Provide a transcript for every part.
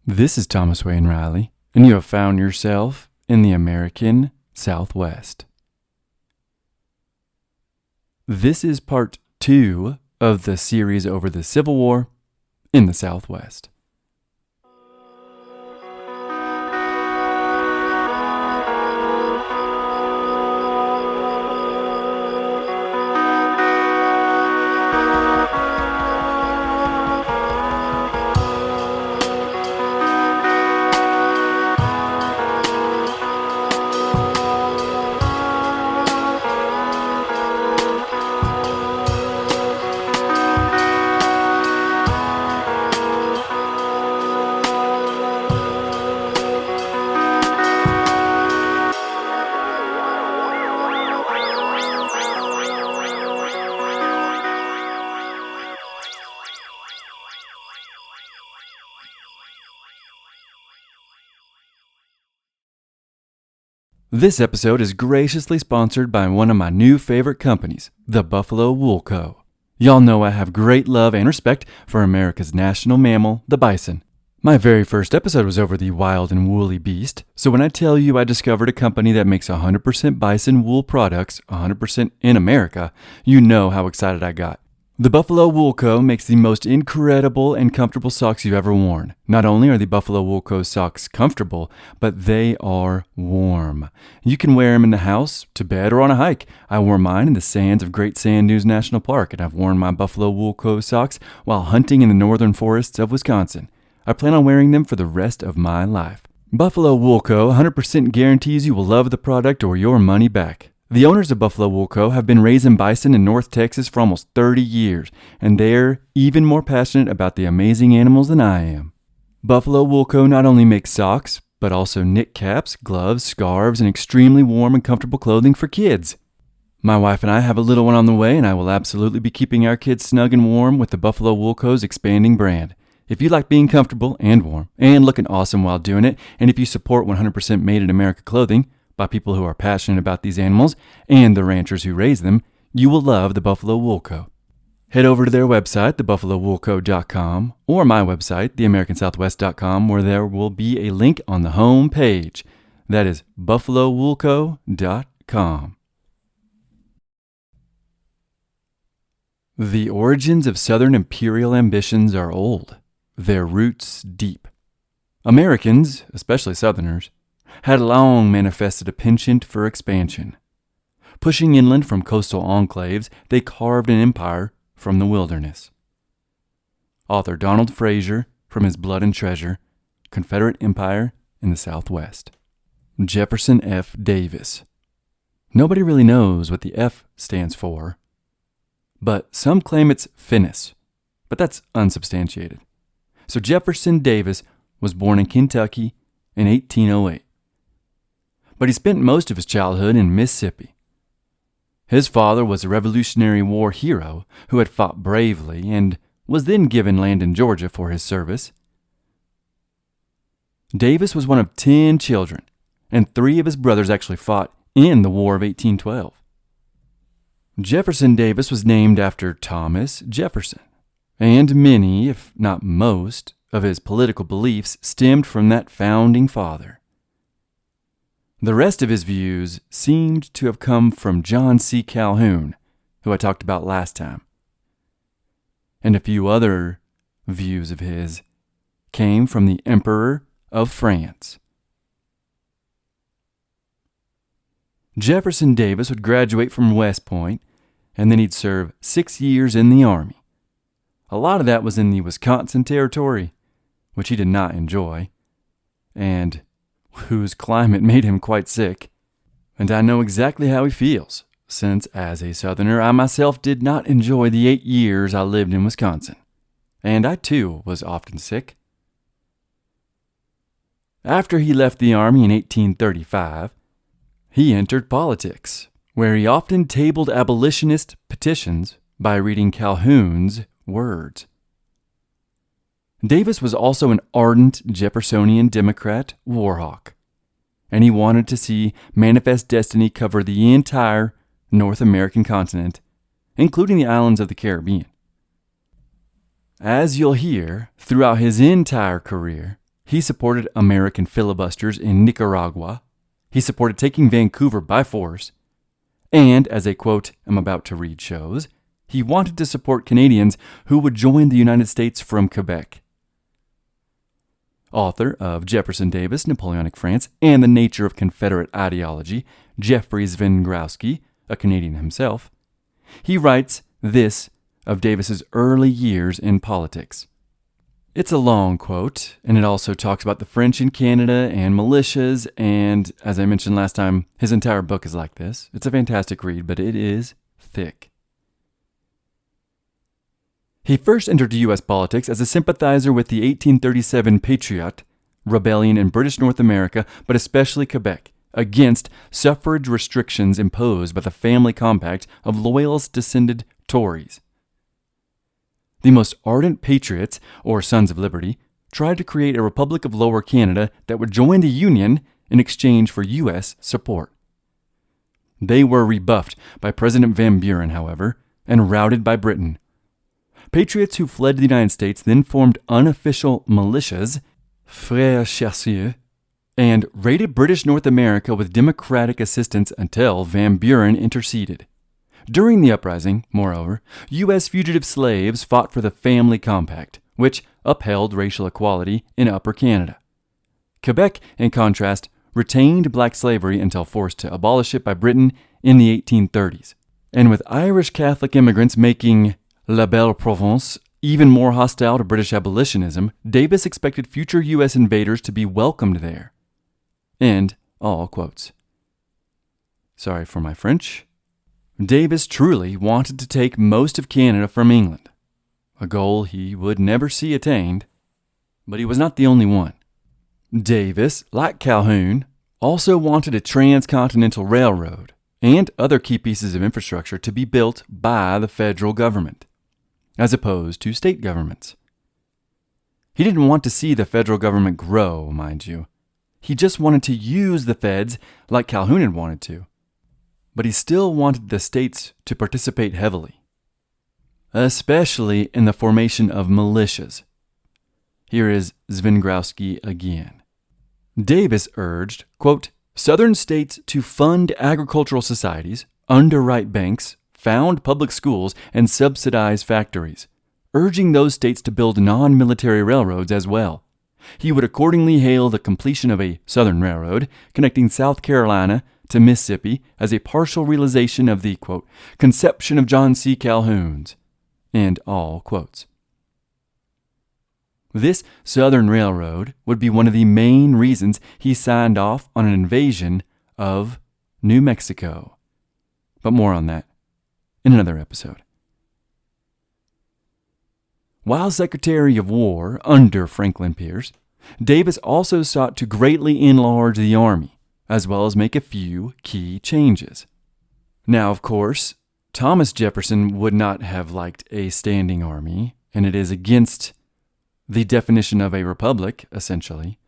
This is Thomas Wayne Riley, and you have found yourself in the American Southwest. This is part 2 of the series over the Civil War in the Southwest. This episode is graciously sponsored by one of my new favorite companies, the Buffalo Wool Co. Y'all know I have great love and respect for America's national mammal, the bison. My very first episode was over the wild and woolly beast, so when I tell you I discovered a company that makes 100% bison wool products 100% in America, you know how excited I got. The Buffalo Wool Co. makes the most incredible and comfortable socks you've ever worn. Not only are the Buffalo Wool Co. socks comfortable, but they are warm. You can wear them in the house, to bed, or on a hike. I wore mine in the sands of Great Sand Dunes National Park, and I've worn my Buffalo Wool Co. socks while hunting in the northern forests of Wisconsin. I plan on wearing them for the rest of my life. Buffalo Wool Co. 100% guarantees you will love the product or your money back. The owners of Buffalo Wool Co. have been raising bison in North Texas for almost 30 years, and they're even more passionate about the amazing animals than I am. Buffalo Wool Co. not only makes socks, but also knit caps, gloves, scarves, and extremely warm and comfortable clothing for kids. My wife and I have a little one on the way, and I will absolutely be keeping our kids snug and warm with the Buffalo Wool Co.'s expanding brand. If you like being comfortable and warm and looking awesome while doing it, and if you support 100% made in America clothing, by people who are passionate about these animals and the ranchers who raise them, you will love the Buffalo Wool Co. Head over to their website, thebuffalowoolco.com, or my website, theamericansouthwest.com, where there will be a link on the home page. That is buffalowoolco.com. The origins of Southern imperial ambitions are old, their roots deep. Americans, especially Southerners, had long manifested a penchant for expansion. Pushing inland from coastal enclaves, they carved an empire from the wilderness. Author Donald Fraser, from his Blood and Treasure, Confederate Empire in the Southwest. Jefferson F. Davis. Nobody really knows what the F stands for, but some claim it's Finis, but that's unsubstantiated. So Jefferson Davis was born in Kentucky in 1808. But he spent most of his childhood in Mississippi. His father was a Revolutionary War hero who had fought bravely and was then given land in Georgia for his service. Davis was one of 10 children, and 3 of his brothers actually fought in the War of 1812. Jefferson Davis was named after Thomas Jefferson, and many, if not most, of his political beliefs stemmed from that founding father. The rest of his views seemed to have come from John C. Calhoun, who I talked about last time. And a few other views of his came from the Emperor of France. Jefferson Davis would graduate from West Point, and then he'd serve 6 years in the Army. A lot of that was in the Wisconsin Territory, which he did not enjoy, and whose climate made him quite sick. And I know exactly how he feels, since as a Southerner, I myself did not enjoy the 8 years I lived in Wisconsin. And I too was often sick. After he left the Army in 1835, he entered politics, where he often tabled abolitionist petitions by reading Calhoun's words. Davis was also an ardent Jeffersonian Democrat Warhawk, and he wanted to see Manifest Destiny cover the entire North American continent, including the islands of the Caribbean. As you'll hear, throughout his entire career, He supported American filibusters in Nicaragua. He supported taking Vancouver by force. And, as a quote I'm about to read shows, he wanted to support Canadians who would join the United States from Quebec. Author of Jefferson Davis, Napoleonic France, and the Nature of Confederate Ideology, Jeffrey Zvingrowski, a Canadian himself, he writes this of Davis's early years in politics. It's a long quote, and it also talks about the French in Canada and militias, and as I mentioned last time, his entire book is like this. It's a fantastic read, but it is thick. He first entered U.S. politics as a sympathizer with the 1837 Patriot Rebellion in British North America, but especially Quebec, against suffrage restrictions imposed by the Family Compact of Loyalist-descended Tories. The most ardent patriots, or Sons of Liberty, tried to create a Republic of Lower Canada that would join the Union in exchange for U.S. support. They were rebuffed by President Van Buren, however, and routed by Britain. Patriots who fled to the United States then formed unofficial militias, Frères Chasseurs, and raided British North America with Democratic assistance until Van Buren interceded. During the uprising, moreover, U.S. fugitive slaves fought for the Family Compact, which upheld racial equality in Upper Canada. Quebec, in contrast, retained black slavery until forced to abolish it by Britain in the 1830s. And with Irish Catholic immigrants making La Belle Province even more hostile to British abolitionism, Davis expected future U.S. invaders to be welcomed there. End all quotes. Sorry for my French. Davis truly wanted to take most of Canada from England, a goal he would never see attained, but he was not the only one. Davis, like Calhoun, also wanted a transcontinental railroad and other key pieces of infrastructure to be built by the federal government, as opposed to state governments. He didn't want to see the federal government grow, mind you. He just wanted to use the feds like Calhoun had wanted to. But he still wanted the states to participate heavily, especially in the formation of militias. Here is Zvingrowski again. Davis urged, quote, Southern states to fund agricultural societies, underwrite banks, found public schools, and subsidize factories, urging those states to build non-military railroads as well. He would accordingly hail the completion of a Southern Railroad connecting South Carolina to Mississippi as a partial realization of the, quote, conception of John C. Calhoun's, end all quotes. This Southern Railroad would be one of the main reasons he signed off on an invasion of New Mexico. But more on that in another episode. While Secretary of War under Franklin Pierce, Davis also sought to greatly enlarge the Army, as well as make a few key changes. Now, of course, Thomas Jefferson would not have liked a standing army, and it is against the definition of a republic, essentially.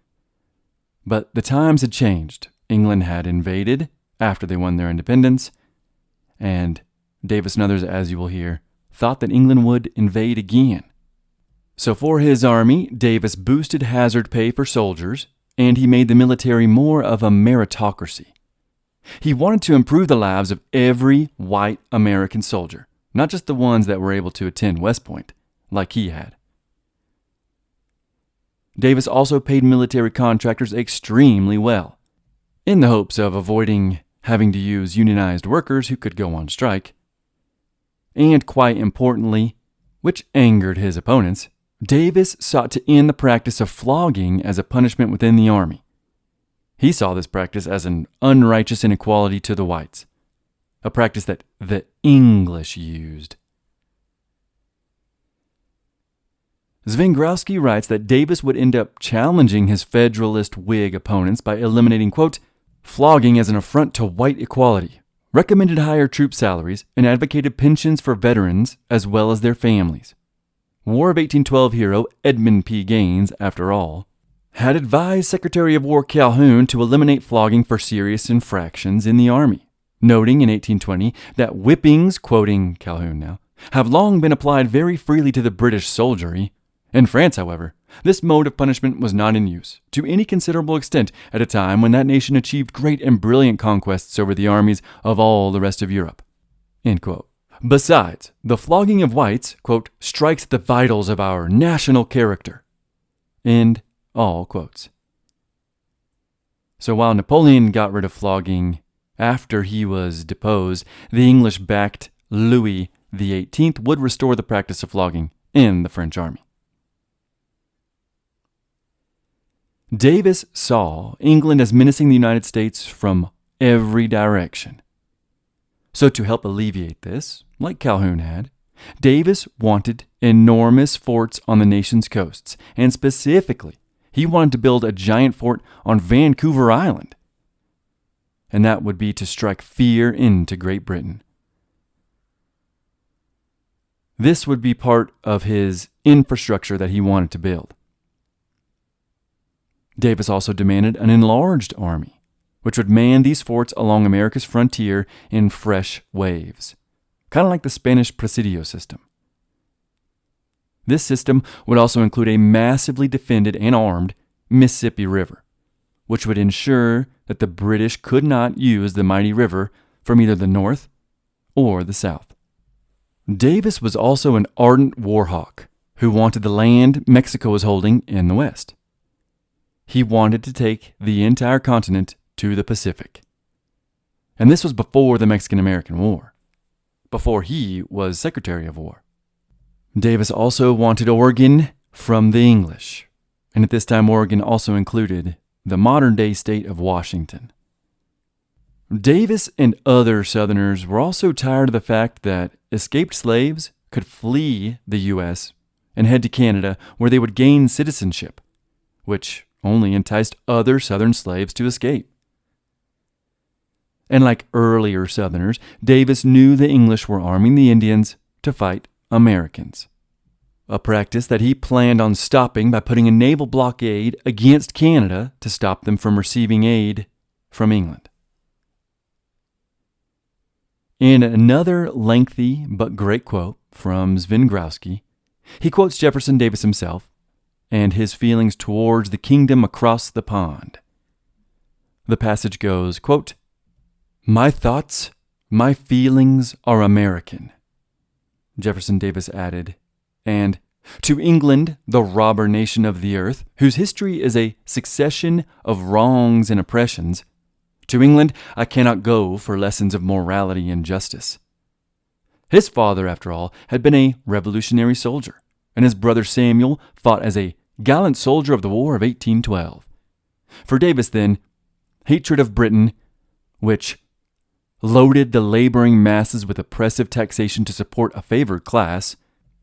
But the times had changed. England had invaded after they won their independence, and Davis and others, as you will hear, thought that England would invade again. So for his army, Davis boosted hazard pay for soldiers, and he made the military more of a meritocracy. He wanted to improve the lives of every white American soldier, not just the ones that were able to attend West Point, like he had. Davis also paid military contractors extremely well, in the hopes of avoiding having to use unionized workers who could go on strike. And quite importantly, which angered his opponents, Davis sought to end the practice of flogging as a punishment within the army. He saw this practice as an unrighteous inequality to the whites, a practice that the English used. Zvingrowski writes that Davis would end up challenging his Federalist Whig opponents by eliminating, quote, flogging as an affront to white equality, recommended higher troop salaries, and advocated pensions for veterans as well as their families. War of 1812 hero Edmund P. Gaines, after all, had advised Secretary of War Calhoun to eliminate flogging for serious infractions in the Army, noting in 1820 that whippings, quoting Calhoun now, have long been applied very freely to the British soldiery, In France, however, this mode of punishment was not in use to any considerable extent at a time when that nation achieved great and brilliant conquests over the armies of all the rest of Europe. End quote. Besides, the flogging of whites, quote, strikes the vitals of our national character. End all quotes. So while Napoleon got rid of flogging after he was deposed, the English-backed Louis XVIII would restore the practice of flogging in the French army. Davis saw England as menacing the United States from every direction. So to help alleviate this, like Calhoun had, Davis wanted enormous forts on the nation's coasts, and specifically, he wanted to build a giant fort on Vancouver Island. And that would be to strike fear into Great Britain. This would be part of his infrastructure that he wanted to build. Davis also demanded an enlarged army, which would man these forts along America's frontier in fresh waves, kind of like the Spanish Presidio system. This system would also include a massively defended and armed Mississippi River, which would ensure that the British could not use the mighty river from either the north or the south. Davis was also an ardent warhawk who wanted the land Mexico was holding in the west. He wanted to take the entire continent to the Pacific. And this was before the Mexican-American War, before he was Secretary of War. Davis also wanted Oregon from the English, and at this time Oregon also included the modern-day state of Washington. Davis and other Southerners were also tired of the fact that escaped slaves could flee the U.S. and head to Canada where they would gain citizenship, which only enticed other Southern slaves to escape. And like earlier Southerners, Davis knew the English were arming the Indians to fight Americans, a practice that he planned on stopping by putting a naval blockade against Canada to stop them from receiving aid from England. In another lengthy but great quote from Zvingrowski, he quotes Jefferson Davis himself and his feelings towards the kingdom across the pond. The passage goes, quote, "My thoughts, my feelings are American," Jefferson Davis added, and "to England, the robber nation of the earth, whose history is a succession of wrongs and oppressions, to England I cannot go for lessons of morality and justice." His father, after all, had been a Revolutionary soldier, and his brother Samuel fought as a gallant soldier of the War of 1812. For Davis, then, hatred of Britain, which loaded the laboring masses with oppressive taxation to support a favored class,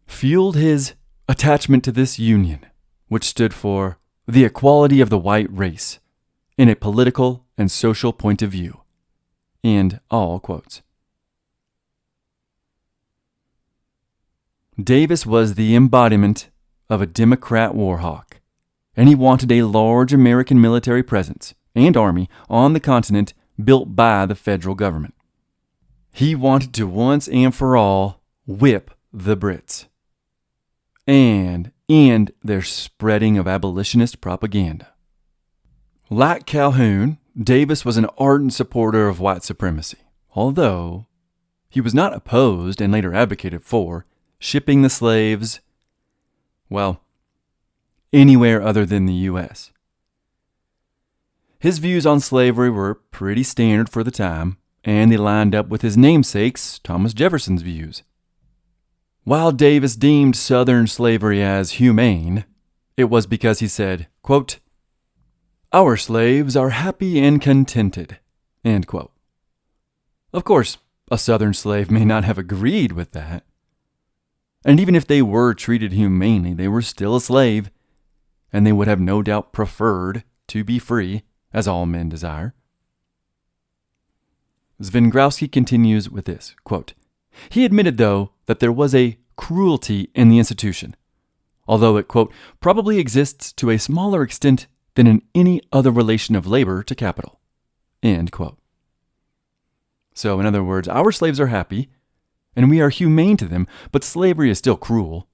fueled his attachment to this union, which stood for the equality of the white race in a political and social point of view. End all quotes. Davis was the embodiment of a Democrat warhawk, and he wanted a large American military presence and army on the continent built by the federal government. He wanted to once and for all whip the Brits and end their spreading of abolitionist propaganda. Like Calhoun, Davis was an ardent supporter of white supremacy, although he was not opposed and later advocated for shipping the slaves, well, anywhere other than the U.S. His views on slavery were pretty standard for the time, and they lined up with his namesake's, Thomas Jefferson's, views. While Davis deemed Southern slavery as humane, it was because he said, quote, "Our slaves are happy and contented," end quote. Of course, a Southern slave may not have agreed with that. And even if they were treated humanely, they were still a slave, and they would have no doubt preferred to be free, as all men desire. Zvingrowski continues with this, quote, "He admitted, though, that there was a cruelty in the institution, although it, quote, probably exists to a smaller extent than in any other relation of labor to capital," end quote. So, in other words, our slaves are happy, and we are humane to them, but slavery is still cruel.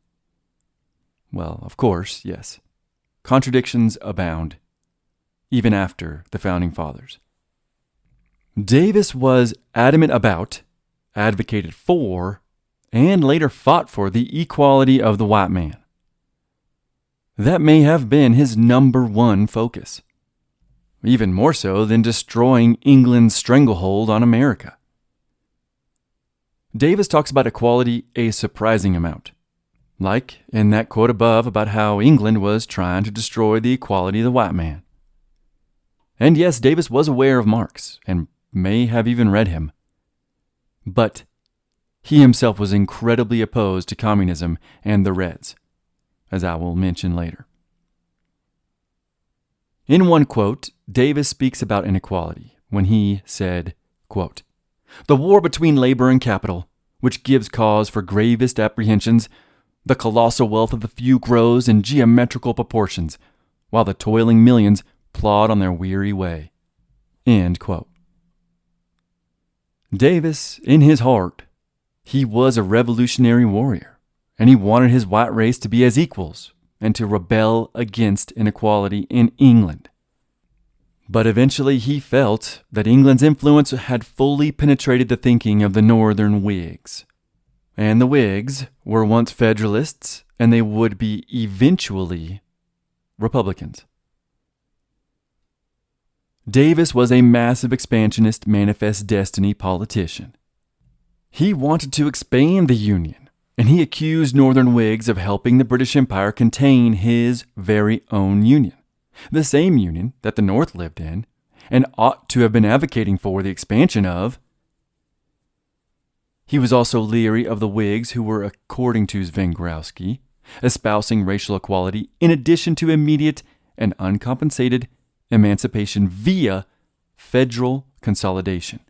Well, of course, yes. Contradictions abound, even after the Founding Fathers. Davis was adamant about, advocated for, and later fought for the equality of the white man. That may have been his number one focus, even more so than destroying England's stranglehold on America. Davis talks about equality a surprising amount, like in that quote above about how England was trying to destroy the equality of the white man. And yes, Davis was aware of Marx and may have even read him. But he himself was incredibly opposed to communism and the Reds, as I will mention later. In one quote, Davis speaks about inequality when he said, quote, "The war between labor and capital, which gives cause for gravest apprehensions, the colossal wealth of the few grows in geometrical proportions, while the toiling millions plod on their weary way." End quote. Davis, in his heart, he was a revolutionary warrior, and he wanted his white race to be as equals and to rebel against inequality in England. But eventually he felt that England's influence had fully penetrated the thinking of the Northern Whigs. And the Whigs were once Federalists, and they would be eventually Republicans. Davis was a massive expansionist manifest destiny politician. He wanted to expand the Union, and he accused Northern Whigs of helping the British Empire contain his very own Union, the same Union that the North lived in and ought to have been advocating for the expansion of. He was also leery of the Whigs who were, according to Zwengrowski, espousing racial equality in addition to immediate and uncompensated emancipation via federal consolidation.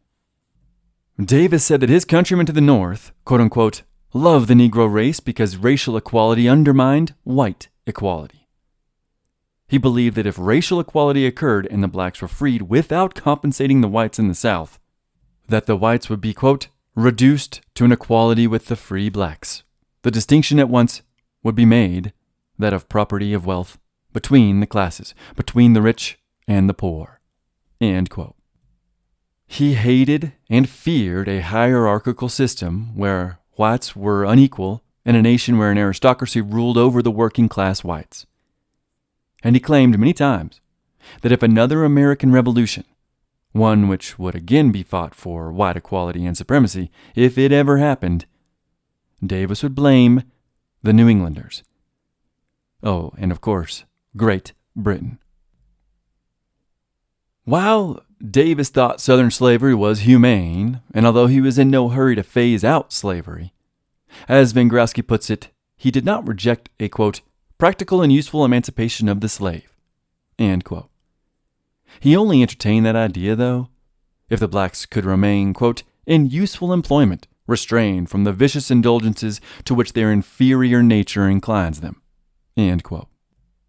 Davis said that his countrymen to the North, quote-unquote, loved the Negro race because racial equality undermined white equality. He believed that if racial equality occurred and the blacks were freed without compensating the whites in the South, that the whites would be, quote, reduced to an equality with the free blacks. The distinction at once would be made, that of property of wealth, between the classes, between the rich and the poor. End quote. He hated and feared a hierarchical system where whites were unequal in a nation where an aristocracy ruled over the working class whites. And he claimed many times that if another American Revolution, one which would again be fought for white equality and supremacy, if it ever happened, Davis would blame the New Englanders. Oh, and of course, Great Britain. While Davis thought Southern slavery was humane, and although he was in no hurry to phase out slavery, as Zwengrowski puts it, he did not reject a, quote, practical and useful emancipation of the slave, end quote. He only entertained that idea, though, if the blacks could remain, quote, in useful employment, restrained from the vicious indulgences to which their inferior nature inclines them, end quote.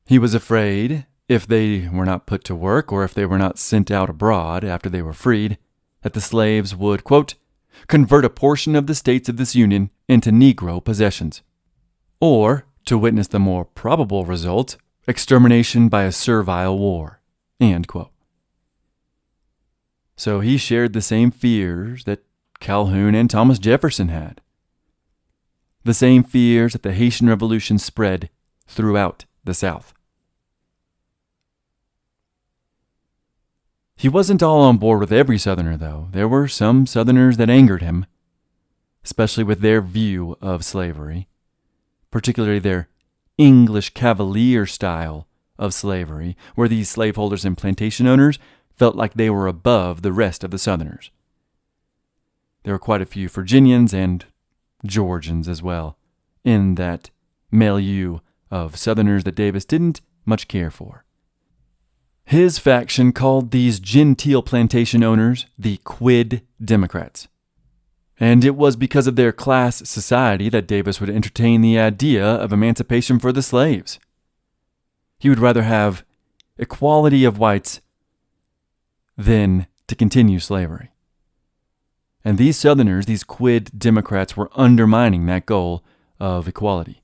He was afraid, if they were not put to work or if they were not sent out abroad after they were freed, that the slaves would, quote, convert a portion of the states of this union into Negro possessions, or, to witness the more probable result, extermination by a servile war, end quote. So he shared the same fears that Calhoun and Thomas Jefferson had, the same fears that the Haitian Revolution spread throughout the South. He wasn't all on board with every Southerner, though. There were some Southerners that angered him, especially with their view of slavery, particularly their English Cavalier style of slavery, where these slaveholders and plantation owners felt like they were above the rest of the Southerners. There were quite a few Virginians and Georgians as well, in that milieu of Southerners that Davis didn't much care for. His faction called these genteel plantation owners the Quid Democrats. And it was because of their class society that Davis would entertain the idea of emancipation for the slaves. He would rather have equality of whites than to continue slavery. And these Southerners, these Quid Democrats, were undermining that goal of equality.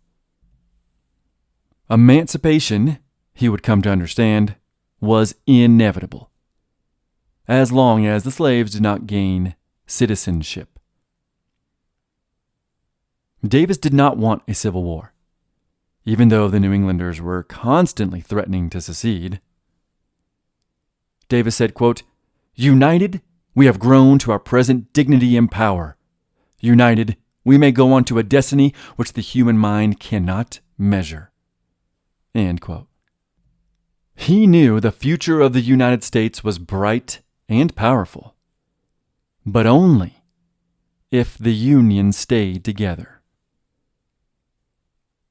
Emancipation, he would come to understand, was inevitable, as long as the slaves did not gain citizenship. Davis did not want a civil war, even though the New Englanders were constantly threatening to secede. Davis said, quote, "United, we have grown to our present dignity and power. United, we may go on to a destiny which the human mind cannot measure." End quote. He knew the future of the United States was bright and powerful, but only if the Union stayed together.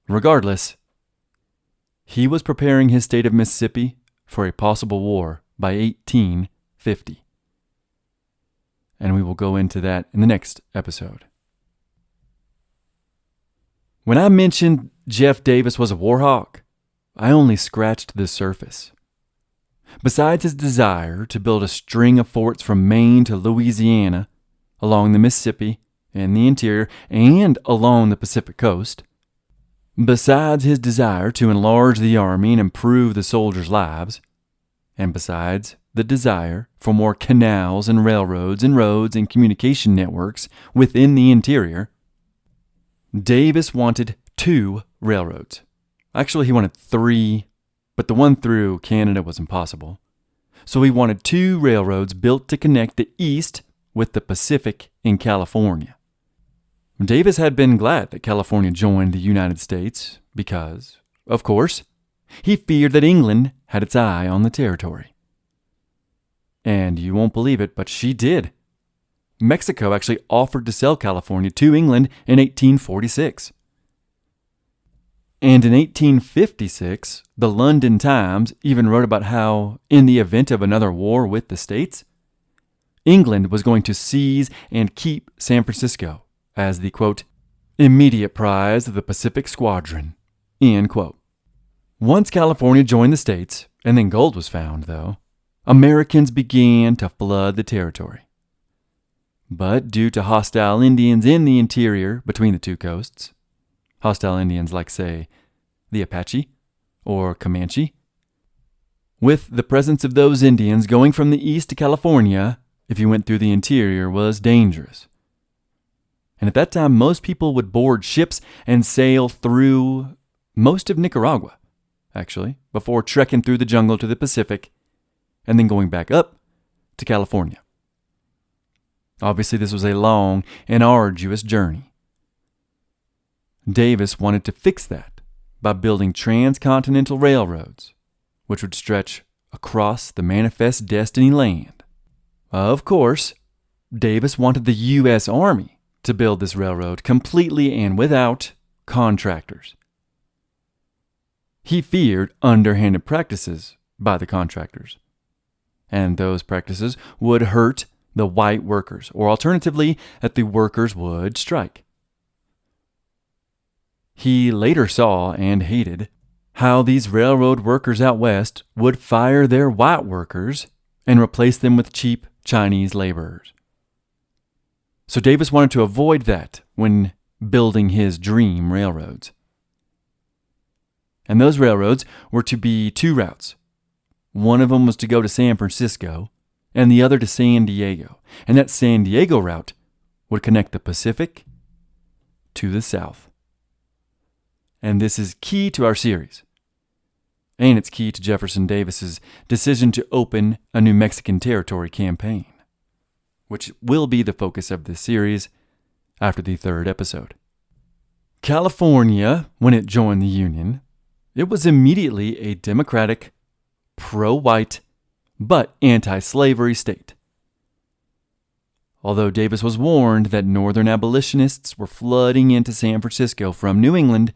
Regardless, he was preparing his state of Mississippi for a possible war by 1850. And we will go into that in the next episode. When I mentioned Jeff Davis was a warhawk, I only scratched the surface. Besides his desire to build a string of forts from Maine to Louisiana, along the Mississippi and the interior, and along the Pacific coast, besides his desire to enlarge the army and improve the soldiers' lives, and besides the desire for more canals and railroads and roads and communication networks within the interior, Davis wanted 2 railroads. Actually, he wanted 3, but the one through Canada was impossible. So he wanted 2 railroads built to connect the East with the Pacific in California. Davis had been glad that California joined the United States because, of course, he feared that England had its eye on the territory. And you won't believe it, but she did. Mexico actually offered to sell California to England in 1846. And in 1856, the London Times even wrote about how, in the event of another war with the States, England was going to seize and keep San Francisco as the, quote, immediate prize of the Pacific Squadron, end quote. Once California joined the States, and then gold was found, though, Americans began to flood the territory. But due to hostile Indians in the interior between the 2 coasts, hostile Indians like, say, the Apache or Comanche, with the presence of those Indians going from the east to California, if you went through the interior, was dangerous. And at that time, most people would board ships and sail through most of Nicaragua, actually, before trekking through the jungle to the Pacific and then going back up to California. Obviously, this was a long and arduous journey. Davis wanted to fix that by building transcontinental railroads, which would stretch across the Manifest Destiny land. Of course, Davis wanted the U.S. Army to build this railroad completely and without contractors. He feared underhanded practices by the contractors, and those practices would hurt the white workers, or alternatively, that the workers would strike. He later saw and hated how these railroad workers out west would fire their white workers and replace them with cheap Chinese laborers. So Davis wanted to avoid that when building his dream railroads. And those railroads were to be 2 routes. One of them was to go to San Francisco, and the other to San Diego. And that San Diego route would connect the Pacific to the South. And this is key to our series. And it's key to Jefferson Davis's decision to open a New Mexican Territory campaign, which will be the focus of this series after the 3rd episode. California, when it joined the Union, it was immediately a democratic, pro-white, but anti-slavery state. Although Davis was warned that northern abolitionists were flooding into San Francisco from New England,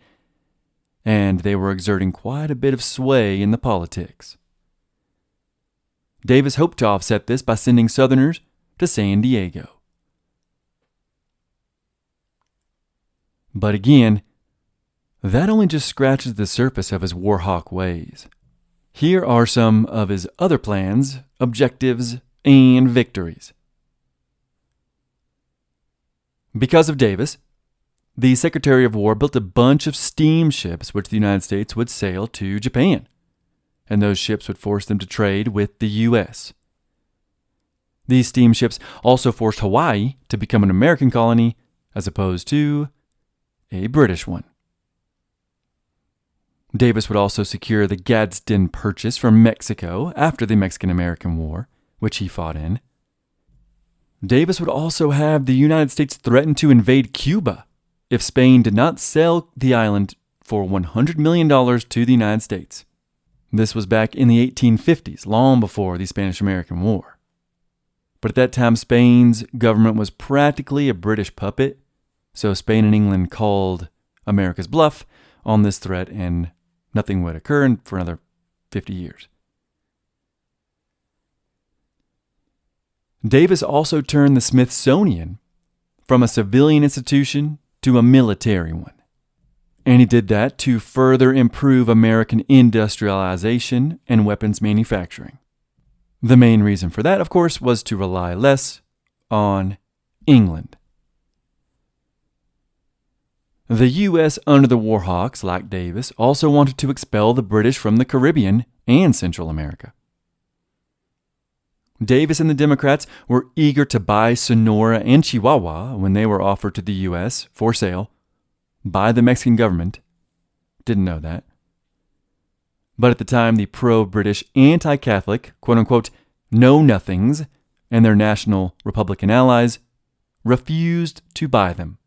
and they were exerting quite a bit of sway in the politics. Davis hoped to offset this by sending Southerners to San Diego. But again, that only just scratches the surface of his warhawk ways. Here are some of his other plans, objectives, and victories. Because of Davis, the Secretary of War built a bunch of steamships which the United States would sail to Japan, and those ships would force them to trade with the U.S. These steamships also forced Hawaii to become an American colony as opposed to a British one. Davis would also secure the Gadsden Purchase from Mexico after the Mexican-American War, which he fought in. Davis would also have the United States threaten to invade Cuba if Spain did not sell the island for $100 million to the United States. This was back in the 1850s, long before the Spanish-American War. But at that time, Spain's government was practically a British puppet, so Spain and England called America's bluff on this threat, and nothing would occur for another 50 years. Davis also turned the Smithsonian from a civilian institution to a military one. And he did that to further improve American industrialization and weapons manufacturing. The main reason for that, of course, was to rely less on England. The U.S. under the Warhawks, like Davis, also wanted to expel the British from the Caribbean and Central America. Davis and the Democrats were eager to buy Sonora and Chihuahua when they were offered to the U.S. for sale by the Mexican government. Didn't know that. But at the time, the pro-British, anti-Catholic, quote-unquote, know-nothings and their national Republican allies refused to buy them.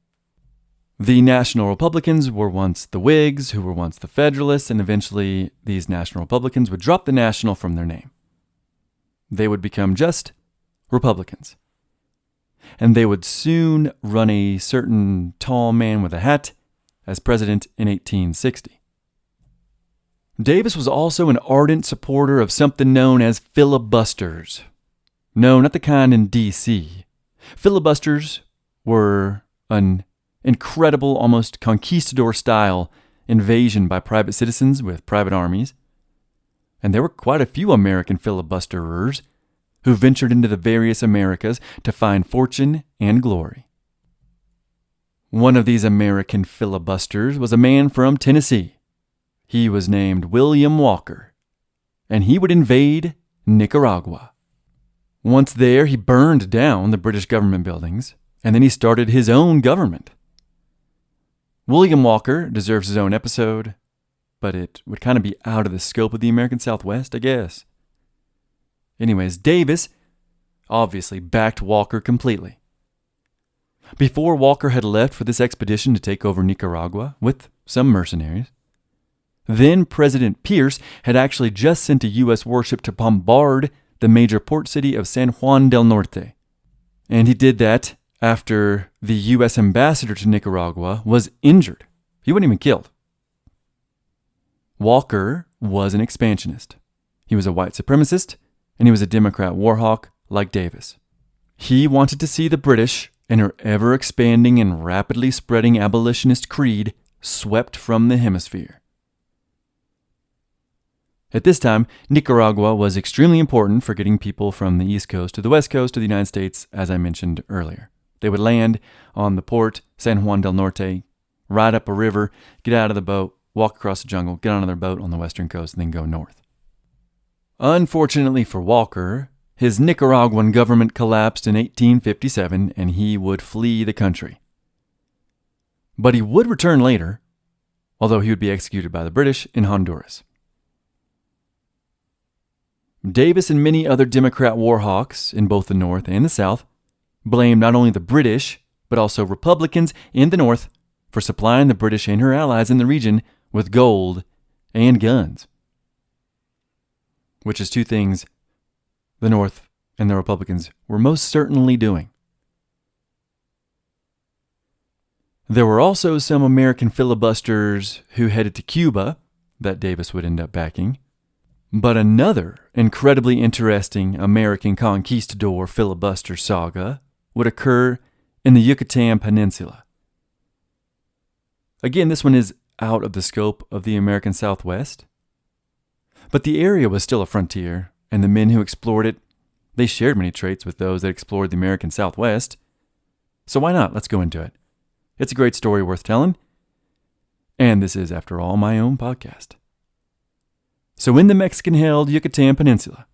The National Republicans were once the Whigs, who were once the Federalists, and eventually these National Republicans would drop the national from their name. They would become just Republicans. And they would soon run a certain tall man with a hat as president in 1860. Davis was also an ardent supporter of something known as filibusters. No, not the kind in D.C. Filibusters were an incredible, almost conquistador-style invasion by private citizens with private armies. And there were quite a few American filibusterers who ventured into the various Americas to find fortune and glory. One of these American filibusters was a man from Tennessee. He was named William Walker, and he would invade Nicaragua. Once there, he burned down the British government buildings, and then he started his own government. William Walker deserves his own episode, but it would kind of be out of the scope of the American Southwest, I guess. Anyways, Davis obviously backed Walker completely. Before Walker had left for this expedition to take over Nicaragua with some mercenaries, then President Pierce had actually just sent a U.S. warship to bombard the major port city of San Juan del Norte. And he did that after the U.S. ambassador to Nicaragua was injured. He wasn't even killed. Walker was an expansionist. He was a white supremacist, and he was a Democrat Warhawk like Davis. He wanted to see the British and her ever-expanding and rapidly spreading abolitionist creed swept from the hemisphere. At this time, Nicaragua was extremely important for getting people from the East Coast to the West Coast of the United States, as I mentioned earlier. They would land on the port, San Juan del Norte, ride up a river, get out of the boat, walk across the jungle, get on another boat on the western coast, and then go north. Unfortunately for Walker, his Nicaraguan government collapsed in 1857, and he would flee the country. But he would return later, although he would be executed by the British in Honduras. Davis and many other Democrat Warhawks in both the North and the South blamed not only the British, but also Republicans in the North for supplying the British and her allies in the region with gold and guns. Which is two things the North and the Republicans were most certainly doing. There were also some American filibusters who headed to Cuba that Davis would end up backing. But another incredibly interesting American conquistador filibuster saga would occur in the Yucatan Peninsula. Again, this one is out of the scope of the American Southwest. But the area was still a frontier, and the men who explored it, they shared many traits with those that explored the American Southwest. So why not? Let's go into it. It's a great story worth telling. And this is, after all, my own podcast. So in the Mexican-held Yucatan Peninsula,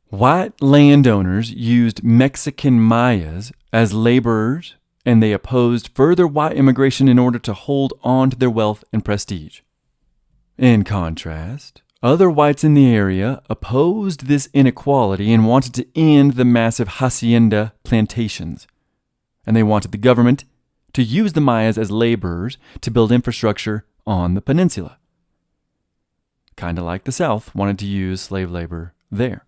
white landowners used Mexican Mayas as laborers, and they opposed further white immigration in order to hold on to their wealth and prestige. In contrast, other whites in the area opposed this inequality and wanted to end the massive hacienda plantations. And they wanted the government to use the Mayas as laborers to build infrastructure on the peninsula. Kind of like the South wanted to use slave labor there.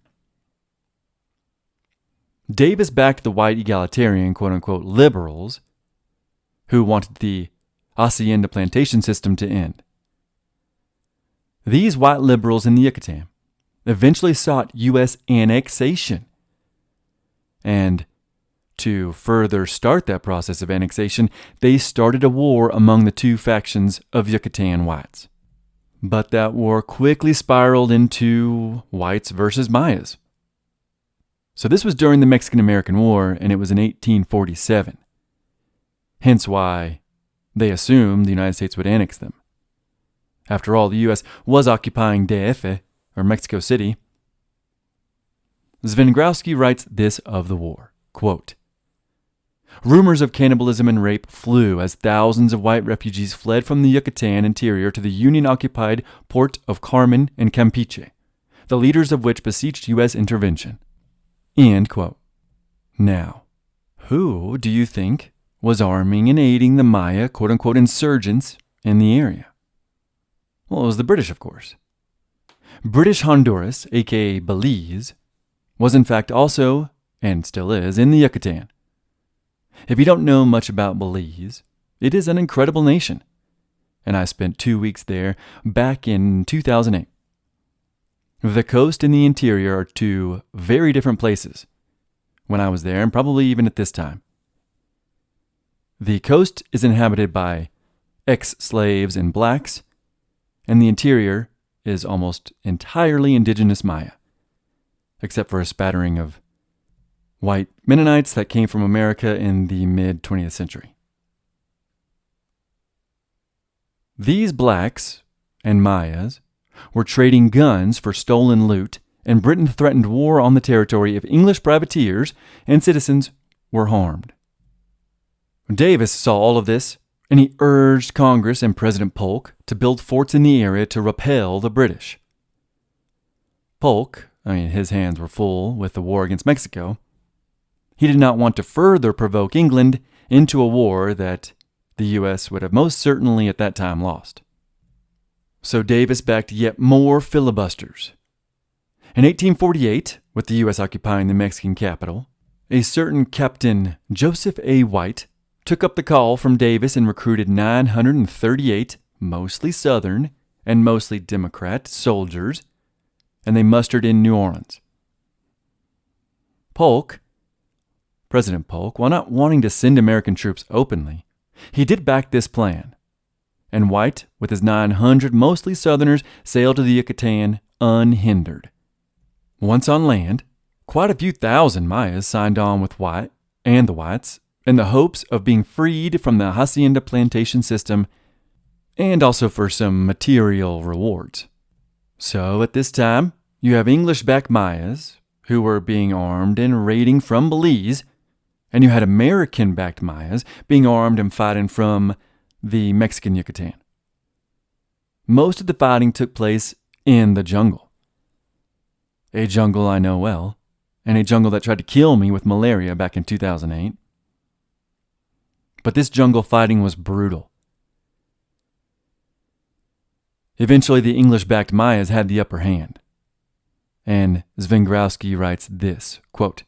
Davis backed the white egalitarian, quote-unquote, liberals who wanted the hacienda plantation system to end. These white liberals in the Yucatan eventually sought U.S. annexation. And to further start that process of annexation, they started a war among the two factions of Yucatan whites. But that war quickly spiraled into whites versus Mayas. So this was during the Mexican-American War, and it was in 1847. Hence why they assumed the United States would annex them. After all, the U.S. was occupying DF, or Mexico City. Zvengrowski writes this of the war, quote, "Rumors of cannibalism and rape flew as thousands of white refugees fled from the Yucatan interior to the Union-occupied port of Carmen and Campeche, the leaders of which beseeched U.S. intervention." End quote. Now, who do you think was arming and aiding the Maya, quote-unquote, insurgents in the area? Well, it was the British, of course. British Honduras, aka Belize, was in fact also, and still is, in the Yucatan. If you don't know much about Belize, it is an incredible nation. And I spent 2 weeks there back in 2008. The coast and the interior are two very different places when I was there, and probably even at this time. The coast is inhabited by ex-slaves and blacks, and the interior is almost entirely indigenous Maya, except for a spattering of white Mennonites that came from America in the mid-20th century. These blacks and Mayas were trading guns for stolen loot, and Britain threatened war on the territory if English privateers and citizens were harmed. Davis saw all of this, and he urged Congress and President Polk to build forts in the area to repel the British. Polk, his hands were full with the war against Mexico. He did not want to further provoke England into a war that the U.S. would have most certainly at that time lost. So Davis backed yet more filibusters. In 1848, with the U.S. occupying the Mexican capital, a certain Captain Joseph A. White took up the call from Davis and recruited 938 mostly Southern and mostly Democrat soldiers, and they mustered in New Orleans. President Polk, while not wanting to send American troops openly, he did back this plan, and White, with his 900 mostly Southerners, sailed to the Yucatan unhindered. Once on land, quite a few thousand Mayas signed on with White and the whites in the hopes of being freed from the hacienda plantation system and also for some material rewards. So at this time, you have English-backed Mayas who were being armed and raiding from Belize, and you had American-backed Mayas being armed and fighting from the Mexican Yucatan. Most of the fighting took place in the jungle. A jungle I know well, and a jungle that tried to kill me with malaria back in 2008. But this jungle fighting was brutal. Eventually, the English-backed Mayas had the upper hand. And Zvengrowski writes this, quote,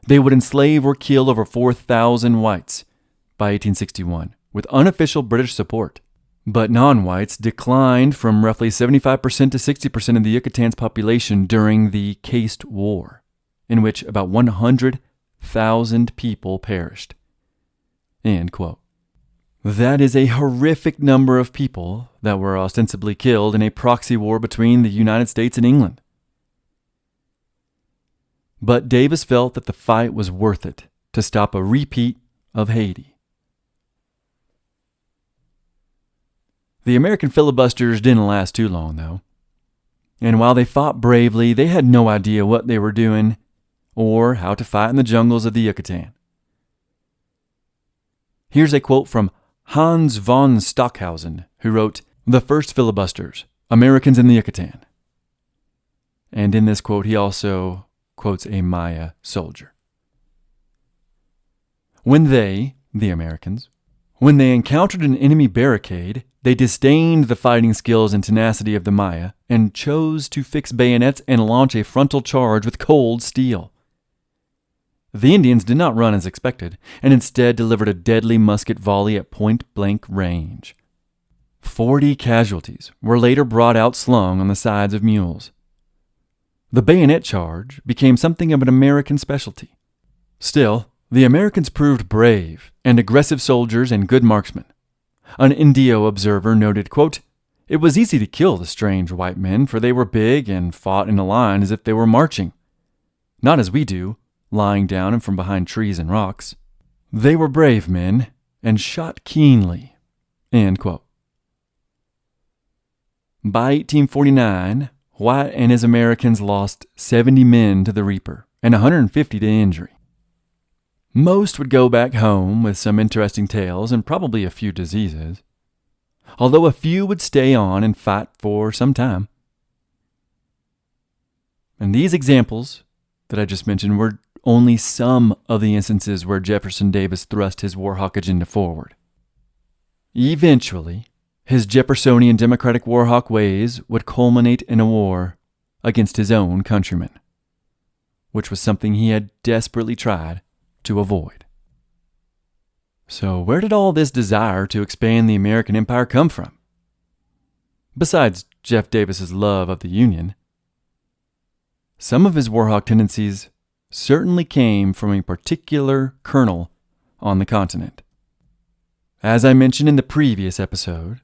"They would enslave or kill over 4,000 whites by 1861, with unofficial British support. But non-whites declined from roughly 75% to 60% of the Yucatan's population during the Caste War, in which about 100,000 people perished." End quote. That is a horrific number of people that were ostensibly killed in a proxy war between the United States and England. But Davis felt that the fight was worth it to stop a repeat of Haiti. The American filibusters didn't last too long, though. And while they fought bravely, they had no idea what they were doing or how to fight in the jungles of the Yucatan. Here's a quote from Hans von Stockhausen, who wrote, "The First Filibusters, Americans in the Yucatan." And in this quote, he also quotes a Maya soldier. When they, the Americans, when they encountered an enemy barricade, they disdained the fighting skills and tenacity of the Maya and chose to fix bayonets and launch a frontal charge with cold steel. The Indians did not run as expected, and instead delivered a deadly musket volley at point-blank range. 40 casualties were later brought out slung on the sides of mules. The bayonet charge became something of an American specialty. Still, the Americans proved brave and aggressive soldiers and good marksmen. An Indio observer noted, quote, "It was easy to kill the strange white men, for they were big and fought in a line as if they were marching. Not as we do, lying down and from behind trees and rocks. They were brave men and shot keenly." End quote. By 1849, White and his Americans lost 70 men to the Reaper and 150 to injury. Most would go back home with some interesting tales and probably a few diseases, although a few would stay on and fight for some time. And these examples that I just mentioned were only some of the instances where Jefferson Davis thrust his Warhawk agenda forward. Eventually, his Jeffersonian Democratic Warhawk ways would culminate in a war against his own countrymen, which was something he had desperately tried to avoid. So where did all this desire to expand the American empire come from? Besides Jeff Davis's love of the Union, some of his Warhawk tendencies certainly came from a particular colonel on the continent. As I mentioned in the previous episode,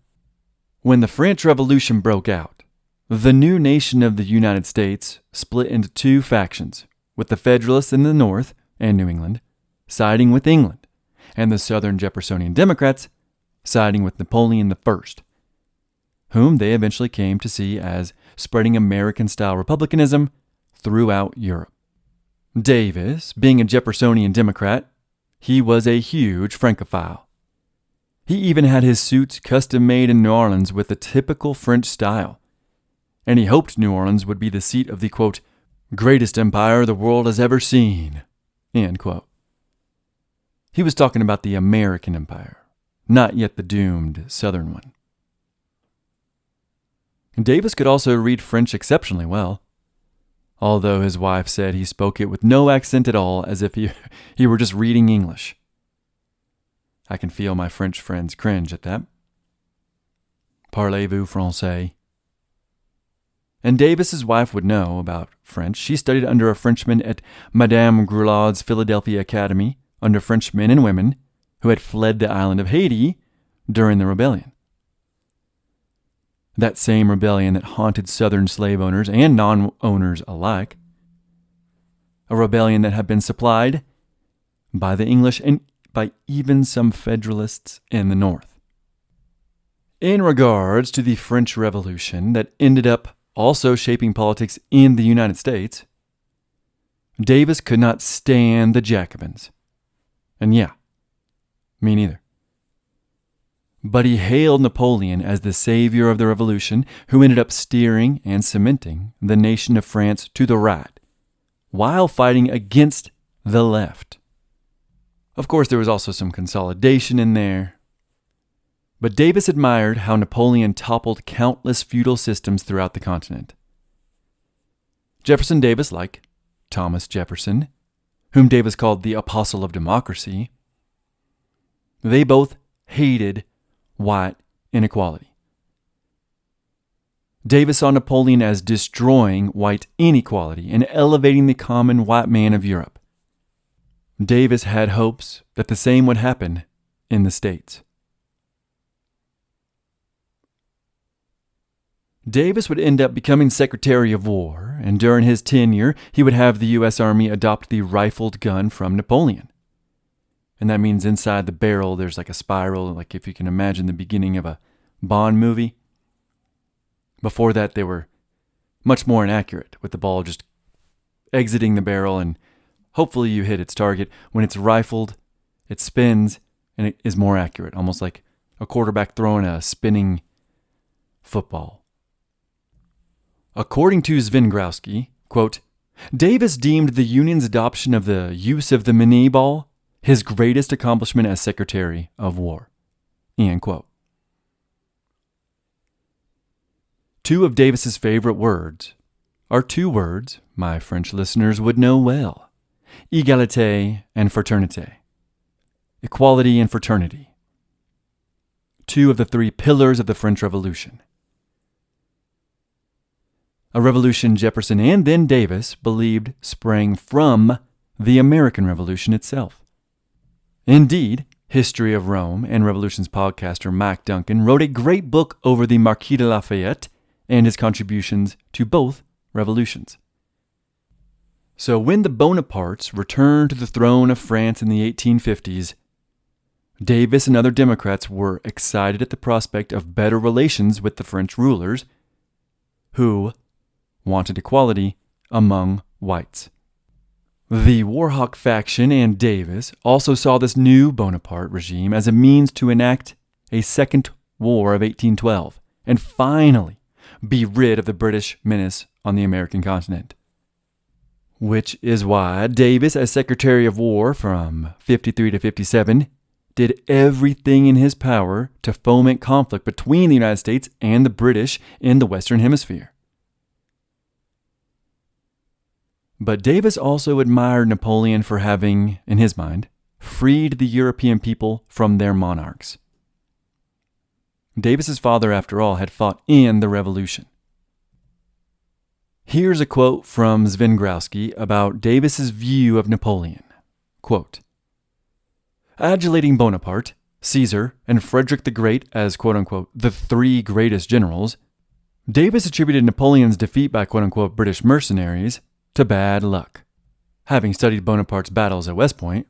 when the French Revolution broke out, the new nation of the United States split into two factions, with the Federalists in the North and New England siding with England, and the Southern Jeffersonian Democrats siding with Napoleon I, whom they eventually came to see as spreading American-style republicanism throughout Europe. Davis, being a Jeffersonian Democrat, he was a huge Francophile. He even had his suits custom-made in New Orleans with the typical French style, and he hoped New Orleans would be the seat of the, quote, "greatest empire the world has ever seen," end quote. He was talking about the American empire, not yet the doomed Southern one. Davis could also read French exceptionally well, although his wife said he spoke it with no accent at all, as if he were just reading English. I can feel my French friends cringe at that. Parlez-vous français? And Davis's wife would know about French. She studied under a Frenchman at Madame Groulard's Philadelphia Academy, under French men and women who had fled the island of Haiti during the rebellion. That same rebellion that haunted Southern slave owners and non-owners alike. A rebellion that had been supplied by the English and by even some Federalists in the North. In regards to the French Revolution that ended up also shaping politics in the United States, Davis could not stand the Jacobins. And yeah, me neither. But he hailed Napoleon as the savior of the revolution who ended up steering and cementing the nation of France to the right, while fighting against the left. Of course, there was also some consolidation in there. But Davis admired how Napoleon toppled countless feudal systems throughout the continent. Jefferson Davis, like Thomas Jefferson, whom Davis called the Apostle of Democracy, they both hated white inequality. Davis saw Napoleon as destroying white inequality and elevating the common white man of Europe. Davis had hopes that the same would happen in the States. Davis would end up becoming Secretary of War, and during his tenure, he would have the U.S. Army adopt the rifled gun from Napoleon. And that means inside the barrel, there's like a spiral, like if you can imagine the beginning of a Bond movie. Before that, they were much more inaccurate, with the ball just exiting the barrel and hopefully you hit its target. When it's rifled, it spins and it is more accurate, almost like a quarterback throwing a spinning football. According to Zvingrowski, quote, Davis deemed the Union's adoption of the use of the Menace ball his greatest accomplishment as Secretary of War. End quote. Two of Davis's favorite words are two words my French listeners would know well: égalité and fraternité. Equality and fraternity. Two of the three pillars of the French Revolution. A revolution Jefferson and then Davis believed sprang from the American Revolution itself. Indeed, History of Rome and Revolutions podcaster Mike Duncan wrote a great book over the Marquis de Lafayette and his contributions to both revolutions. So when the Bonapartes returned to the throne of France in the 1850s, Davis and other Democrats were excited at the prospect of better relations with the French rulers, who wanted equality among whites. The Warhawk faction and Davis also saw this new Bonaparte regime as a means to enact a second war of 1812 and finally be rid of the British menace on the American continent. Which is why Davis, as Secretary of War from 53 to 57, did everything in his power to foment conflict between the United States and the British in the Western Hemisphere. But Davis also admired Napoleon for having, in his mind, freed the European people from their monarchs. Davis's father, after all, had fought in the Revolution. Here's a quote from Zvingrowski about Davis's view of Napoleon. Quote, adulating Bonaparte, Caesar, and Frederick the Great as quote-unquote the three greatest generals, Davis attributed Napoleon's defeat by quote-unquote British mercenaries to bad luck, having studied Bonaparte's battles at West Point.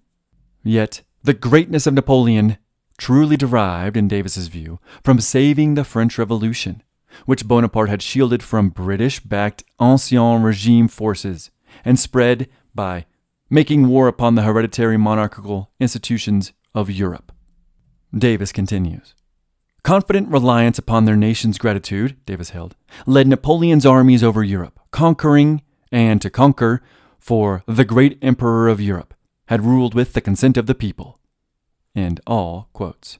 Yet the greatness of Napoleon truly derived, in Davis's view, from saving the French Revolution, which Bonaparte had shielded from British-backed Ancien Regime forces and spread by making war upon the hereditary monarchical institutions of Europe. Davis continues. Confident reliance upon their nation's gratitude, Davis held, led Napoleon's armies over Europe, conquering and to conquer, for the great emperor of Europe had ruled with the consent of the people. End all quotes.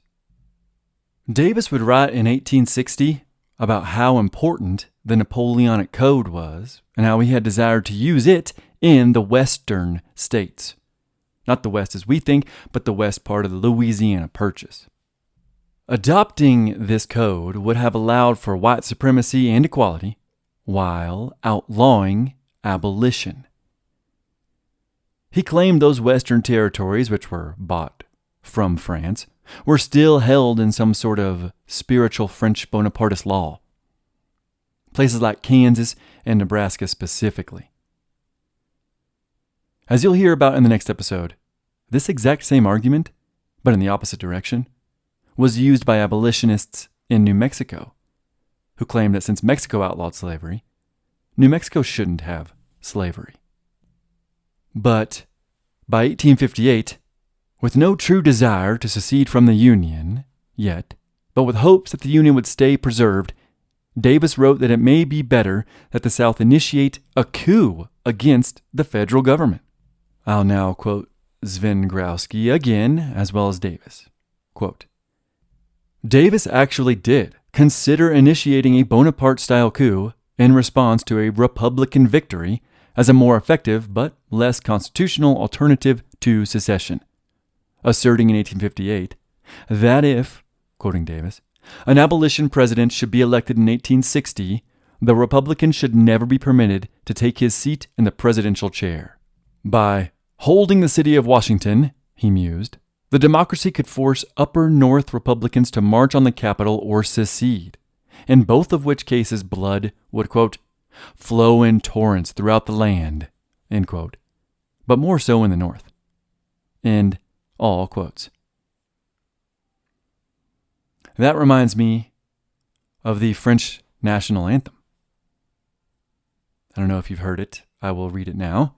Davis would write in 1860 about how important the Napoleonic Code was and how he had desired to use it in the Western states. Not the West as we think, but the West part of the Louisiana Purchase. Adopting this code would have allowed for white supremacy and equality while outlawing abolition. He claimed those Western territories, which were bought from France, were still held in some sort of spiritual French Bonapartist law. Places like Kansas and Nebraska specifically. As you'll hear about in the next episode, this exact same argument, but in the opposite direction, was used by abolitionists in New Mexico, who claimed that since Mexico outlawed slavery, New Mexico shouldn't have slavery. But by 1858, with no true desire to secede from the Union yet, but with hopes that the Union would stay preserved, Davis wrote that it may be better that the South initiate a coup against the federal government. I'll now quote Zvingrowski again, as well as Davis. Quote, Davis actually did consider initiating a Bonaparte-style coup in response to a Republican victory as a more effective but less constitutional alternative to secession, asserting in 1858 that if, quoting Davis, an abolition president should be elected in 1860, the Republican should never be permitted to take his seat in the presidential chair. By holding the city of Washington, he mused, the democracy could force upper North Republicans to march on the Capitol or secede, in both of which cases blood would, quote, flow in torrents throughout the land, end quote, but more so in the North. End all quotes. That reminds me of the French national anthem. I don't know if you've heard it. I will read it now.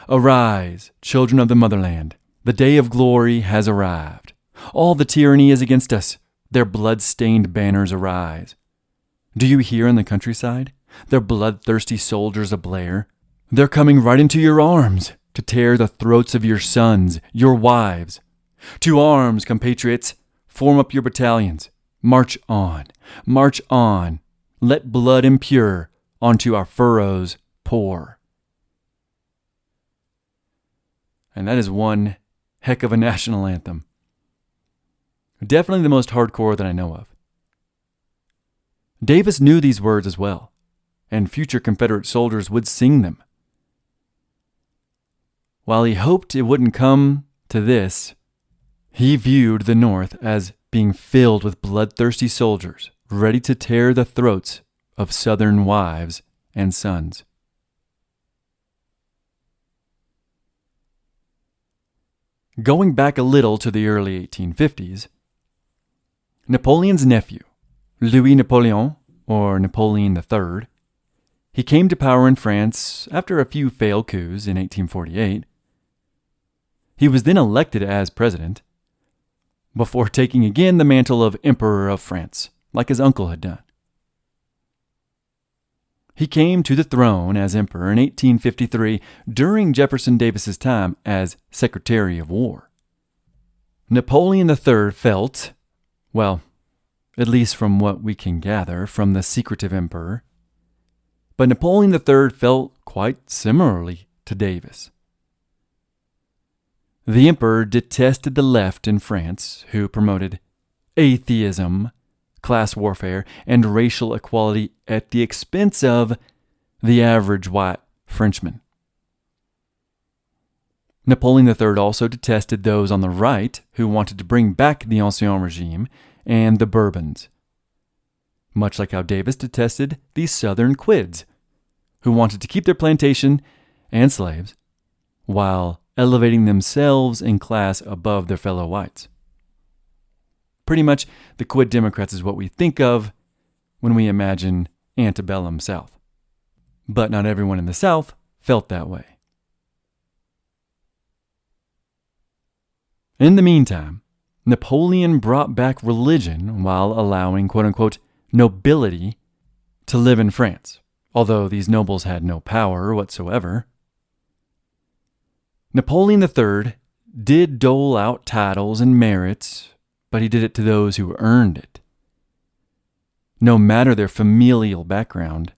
Arise, children of the motherland. The day of glory has arrived. All the tyranny is against us. Their blood-stained banners arise. Do you hear in the countryside? Their bloodthirsty soldiers ablare. They're coming right into your arms to tear the throats of your sons, your wives. To arms, compatriots. Form up your battalions. March on. March on. Let blood impure onto our furrows pour. And that is one heck of a national anthem. Definitely the most hardcore that I know of. Davis knew these words as well, and future Confederate soldiers would sing them. While he hoped it wouldn't come to this, he viewed the North as being filled with bloodthirsty soldiers ready to tear the throats of Southern wives and sons. Going back a little to the early 1850s, Napoleon's nephew, Louis Napoleon, or Napoleon III, he came to power in France after a few failed coups in 1848. He was then elected as president, before taking again the mantle of Emperor of France, like his uncle had done. He came to the throne as emperor in 1853 during Jefferson Davis's time as Secretary of War. Napoleon III felt, well, at least from what we can gather from the secretive emperor, but Napoleon III felt quite similarly to Davis. The emperor detested the left in France, who promoted atheism, class warfare, and racial equality at the expense of the average white Frenchman. Napoleon III also detested those on the right who wanted to bring back the Ancien Regime and the Bourbons, much like how Davis detested the Southern Quids, who wanted to keep their plantation and slaves while elevating themselves in class above their fellow whites. Pretty much, the Quid Democrats is what we think of when we imagine antebellum South. But not everyone in the South felt that way. In the meantime, Napoleon brought back religion while allowing quote-unquote nobility to live in France, although these nobles had no power whatsoever. Napoleon III did dole out titles and merits, but he did it to those who earned it, no matter their familial background,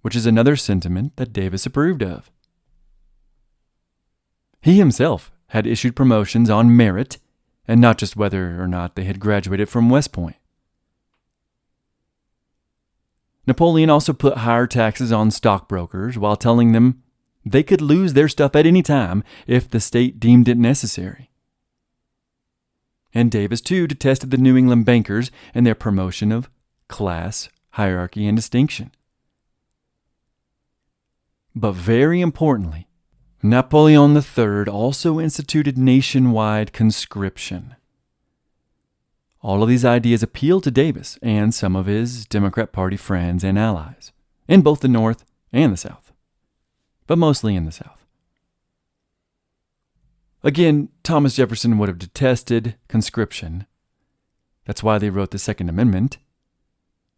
which is another sentiment that Davis approved of. He himself had issued promotions on merit, and not just whether or not they had graduated from West Point. Napoleon also put higher taxes on stockbrokers while telling them they could lose their stuff at any time if the state deemed it necessary. And Davis, too, detested the New England bankers and their promotion of class, hierarchy, and distinction. But very importantly, Napoleon III also instituted nationwide conscription. All of these ideas appealed to Davis and some of his Democrat Party friends and allies, in both the North and the South, but mostly in the South. Again, Thomas Jefferson would have detested conscription. That's why they wrote the Second Amendment.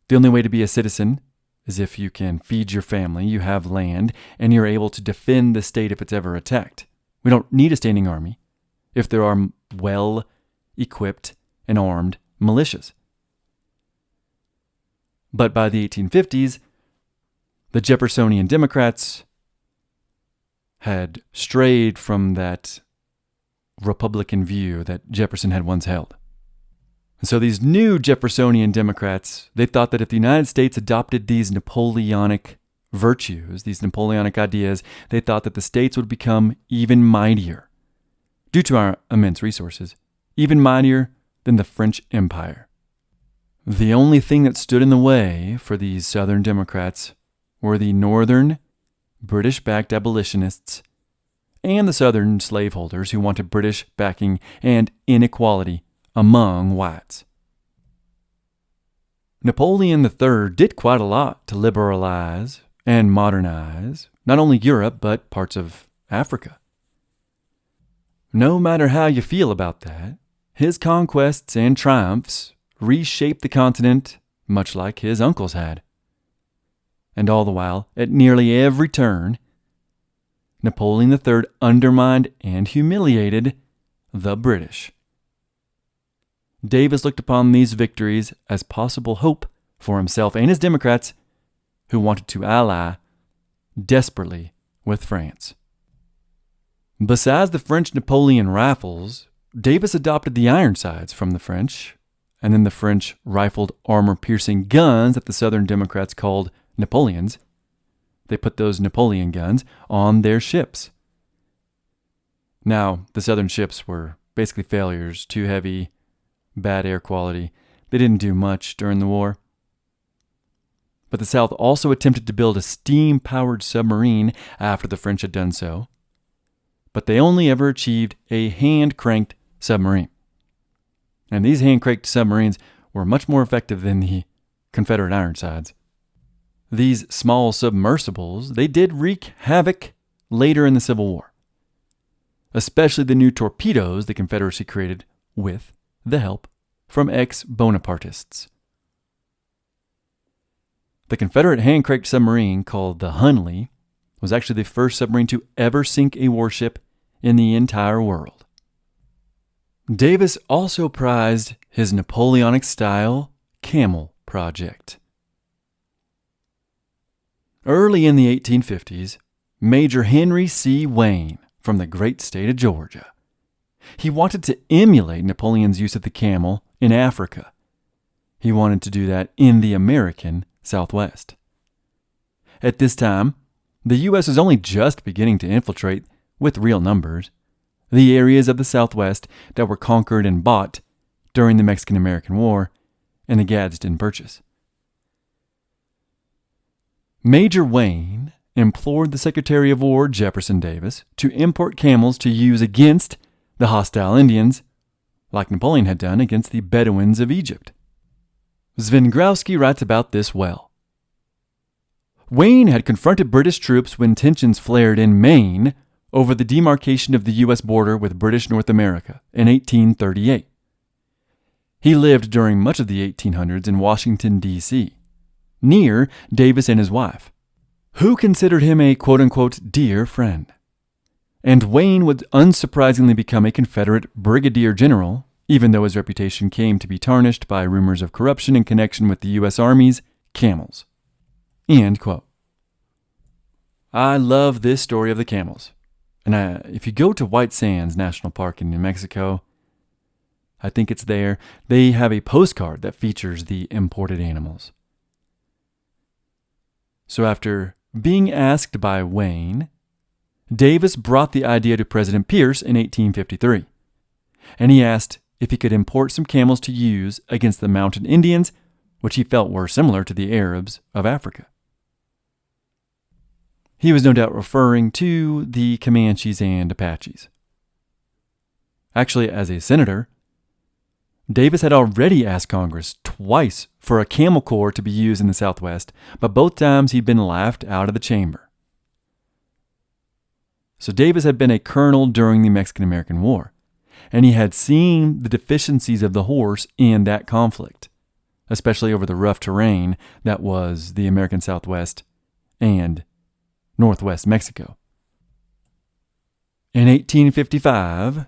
The only way to be a citizen is if you can feed your family, you have land, and you're able to defend the state if it's ever attacked. We don't need a standing army if there are well-equipped and armed militias. But by the 1850s, the Jeffersonian Democrats had strayed from that Republican view that Jefferson had once held. And so these new Jeffersonian Democrats, they thought that if the United States adopted these Napoleonic virtues, these Napoleonic ideas, they thought that the states would become even mightier, due to our immense resources, even mightier than the French Empire. The only thing that stood in the way for these Southern Democrats were the Northern British-backed abolitionists and the Southern slaveholders who wanted British backing and inequality among whites. Napoleon III did quite a lot to liberalize and modernize not only Europe but parts of Africa. No matter how you feel about that, his conquests and triumphs reshaped the continent much like his uncles had. And all the while, at nearly every turn, Napoleon III undermined and humiliated the British. Davis looked upon these victories as possible hope for himself and his Democrats who wanted to ally desperately with France. Besides the French Napoleon rifles, Davis adopted the Ironsides from the French, and then the French rifled armor-piercing guns that the Southern Democrats called Napoleons. They put those Napoleon guns on their ships. Now, the Southern ships were basically failures, too heavy, bad air quality. They didn't do much during the war. But the South also attempted to build a steam-powered submarine after the French had done so. But they only ever achieved a hand-cranked submarine. And these hand-cranked submarines were much more effective than the Confederate Ironsides. These small submersibles, they did wreak havoc later in the Civil War, especially the new torpedoes the Confederacy created with the help from ex-Bonapartists. The Confederate hand-cranked submarine called the Hunley was actually the first submarine to ever sink a warship in the entire world. Davis also prized his Napoleonic-style Camel project. Early in the 1850s, Major Henry C. Wayne from the great state of Georgia, he wanted to emulate Napoleon's use of the camel in Africa. He wanted to do that in the American Southwest. At this time, the U.S. was only just beginning to infiltrate, with real numbers, the areas of the Southwest that were conquered and bought during the Mexican-American War and the Gadsden Purchase. Major Wayne implored the Secretary of War, Jefferson Davis, to import camels to use against the hostile Indians, like Napoleon had done against the Bedouins of Egypt. Zvingrowski writes about this well. Wayne had confronted British troops when tensions flared in Maine over the demarcation of the U.S. border with British North America in 1838. He lived during much of the 1800s in Washington, D.C., near Davis and his wife, who considered him a quote-unquote dear friend. And Wayne would unsurprisingly become a Confederate brigadier general, even though his reputation came to be tarnished by rumors of corruption in connection with the U.S. Army's camels. End quote. I love this story of the camels. And if you go to White Sands National Park in New Mexico, I think it's there, they have a postcard that features the imported animals. So after being asked by Wayne, Davis brought the idea to President Pierce in 1853, and he asked if he could import some camels to use against the mountain Indians, which he felt were similar to the Arabs of Africa. He was no doubt referring to the Comanches and Apaches. Actually, as a senator, Davis had already asked Congress twice for a Camel Corps to be used in the Southwest, but both times he'd been laughed out of the chamber. So Davis had been a colonel during the Mexican-American War, and he had seen the deficiencies of the horse in that conflict, especially over the rough terrain that was the American Southwest and Northwest Mexico. In 1855,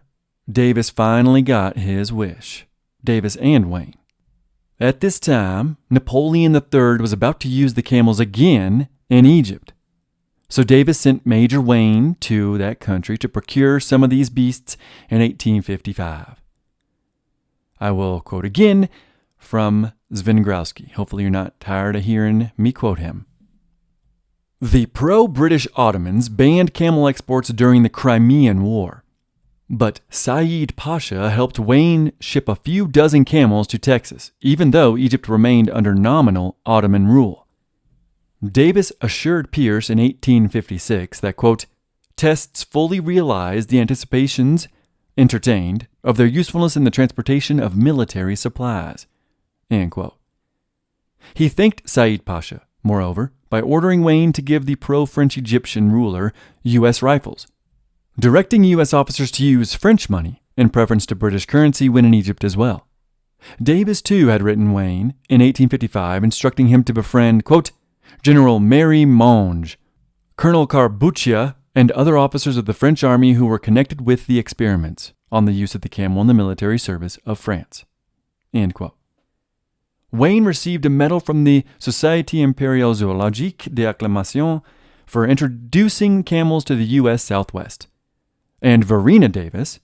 Davis finally got his wish, Davis and Wayne. At this time, Napoleon III was about to use the camels again in Egypt. So Davis sent Major Wayne to that country to procure some of these beasts in 1855. I will quote again from Zvingrowski. Hopefully you're not tired of hearing me quote him. The pro-British Ottomans banned camel exports during the Crimean War, but Said Pasha helped Wayne ship a few dozen camels to Texas, even though Egypt remained under nominal Ottoman rule. Davis assured Pierce in 1856 that, quote, tests fully realized the anticipations entertained of their usefulness in the transportation of military supplies, end quote. He thanked Said Pasha, moreover, by ordering Wayne to give the pro-French Egyptian ruler U.S. rifles, directing U.S. officers to use French money in preference to British currency when in Egypt as well. Davis, too, had written Wayne in 1855 instructing him to befriend, quote, General Mary Monge, Colonel Carbuccia, and other officers of the French army who were connected with the experiments on the use of the camel in the military service of France. End quote. Wayne received a medal from the Société Impériale Zoologique d'Acclimation for introducing camels to the U.S. Southwest. And Verena Davis,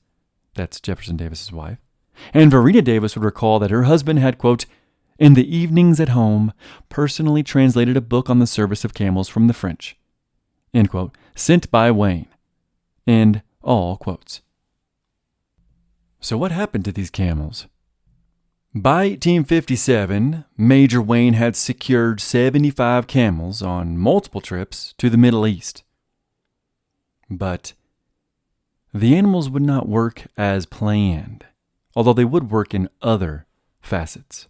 that's Jefferson Davis's wife, and Verena Davis would recall that her husband had, quote, in the evenings at home, personally translated a book on the service of camels from the French, end quote, sent by Wayne, end all quotes. So what happened to these camels? By 1857, Major Wayne had secured 75 camels on multiple trips to the Middle East. But the animals would not work as planned, although they would work in other facets.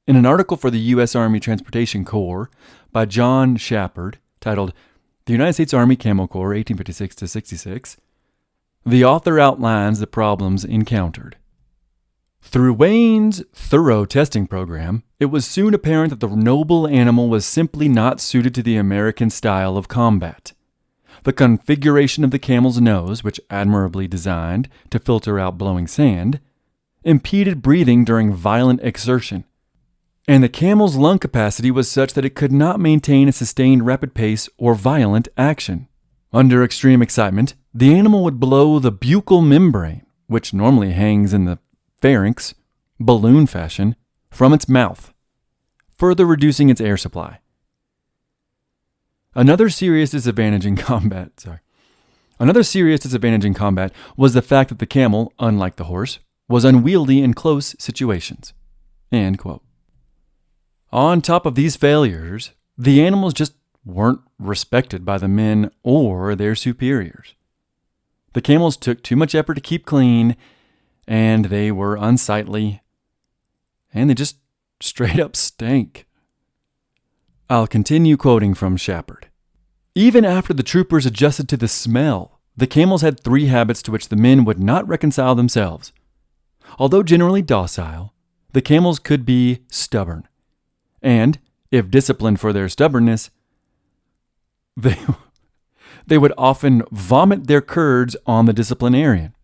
In an article for the U.S. Army Transportation Corps by John Shepard, titled The United States Army Camel Corps, 1856-66, the author outlines the problems encountered. Through Wayne's thorough testing program, it was soon apparent that the noble animal was simply not suited to the American style of combat. The configuration of the camel's nose, which admirably designed to filter out blowing sand, impeded breathing during violent exertion, and the camel's lung capacity was such that it could not maintain a sustained rapid pace or violent action. Under extreme excitement, the animal would blow the buccal membrane, which normally hangs in the pharynx, balloon fashion, from its mouth, further reducing its air supply. Another serious disadvantage in combat was the fact that the camel, unlike the horse, was unwieldy in close situations. End quote. On top of these failures, the animals just weren't respected by the men or their superiors. The camels took too much effort to keep clean, and they were unsightly, and they just straight up stank. I'll continue quoting from Shepard. Even after the troopers adjusted to the smell, the camels had 3 habits to which the men would not reconcile themselves. Although generally docile, the camels could be stubborn, and, if disciplined for their stubbornness, they would often vomit their curds on the disciplinarian.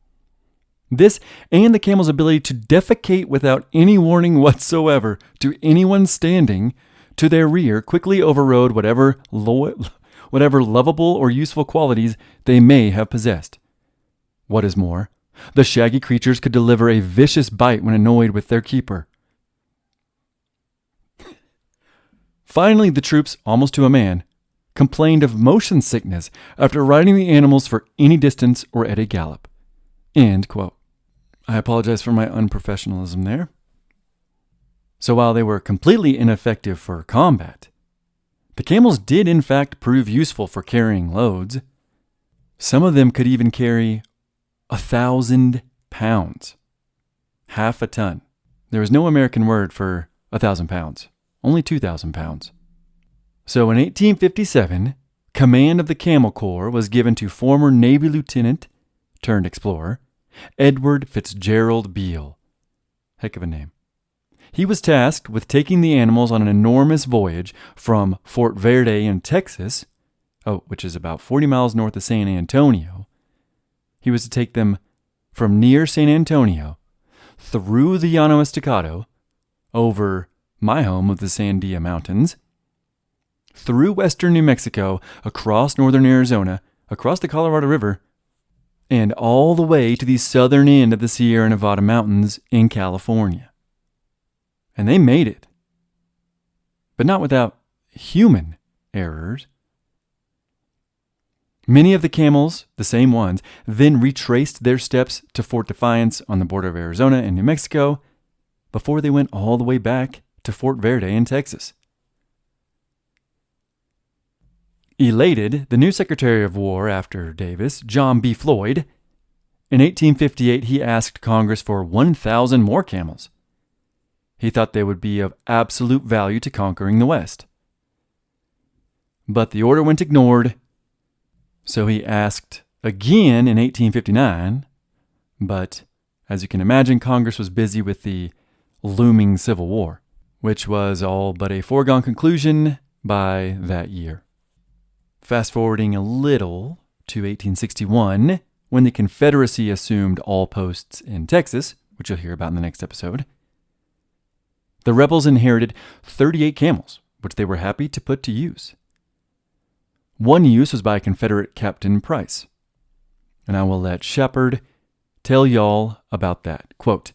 This and the camel's ability to defecate without any warning whatsoever to anyone standing to their rear quickly overrode whatever lovable or useful qualities they may have possessed. What is more, the shaggy creatures could deliver a vicious bite when annoyed with their keeper. Finally, the troops, almost to a man, complained of motion sickness after riding the animals for any distance or at a gallop. End quote. I apologize for my unprofessionalism there. So while they were completely ineffective for combat, the camels did in fact prove useful for carrying loads. Some of them could even carry 1,000 pounds, half a ton. There is no American word for 1,000 pounds, only 2,000 pounds. So in 1857, command of the Camel Corps was given to former Navy lieutenant turned explorer Edward Fitzgerald Beale. Heck of a name. He was tasked with taking the animals on an enormous voyage from Fort Verde in Texas, which is about 40 miles north of San Antonio. He was to take them from near San Antonio, through the Llano Estacado, over my home of the Sandia Mountains, through western New Mexico, across northern Arizona, across the Colorado River, and all the way to the southern end of the Sierra Nevada Mountains in California. And they made it. But not without human errors. Many of the camels, the same ones, then retraced their steps to Fort Defiance on the border of Arizona and New Mexico before they went all the way back to Fort Verde in Texas. Elated, the new Secretary of War after Davis, John B. Floyd, in 1858 he asked Congress for 1,000 more camels. He thought they would be of absolute value to conquering the West. But the order went ignored, so he asked again in 1859, but as you can imagine, Congress was busy with the looming Civil War, which was all but a foregone conclusion by that year. Fast forwarding a little to 1861, when the Confederacy assumed all posts in Texas, which you'll hear about in the next episode, the rebels inherited 38 camels, which they were happy to put to use. One use was by Confederate Captain Price, and I will let Shepard tell y'all about that. Quote,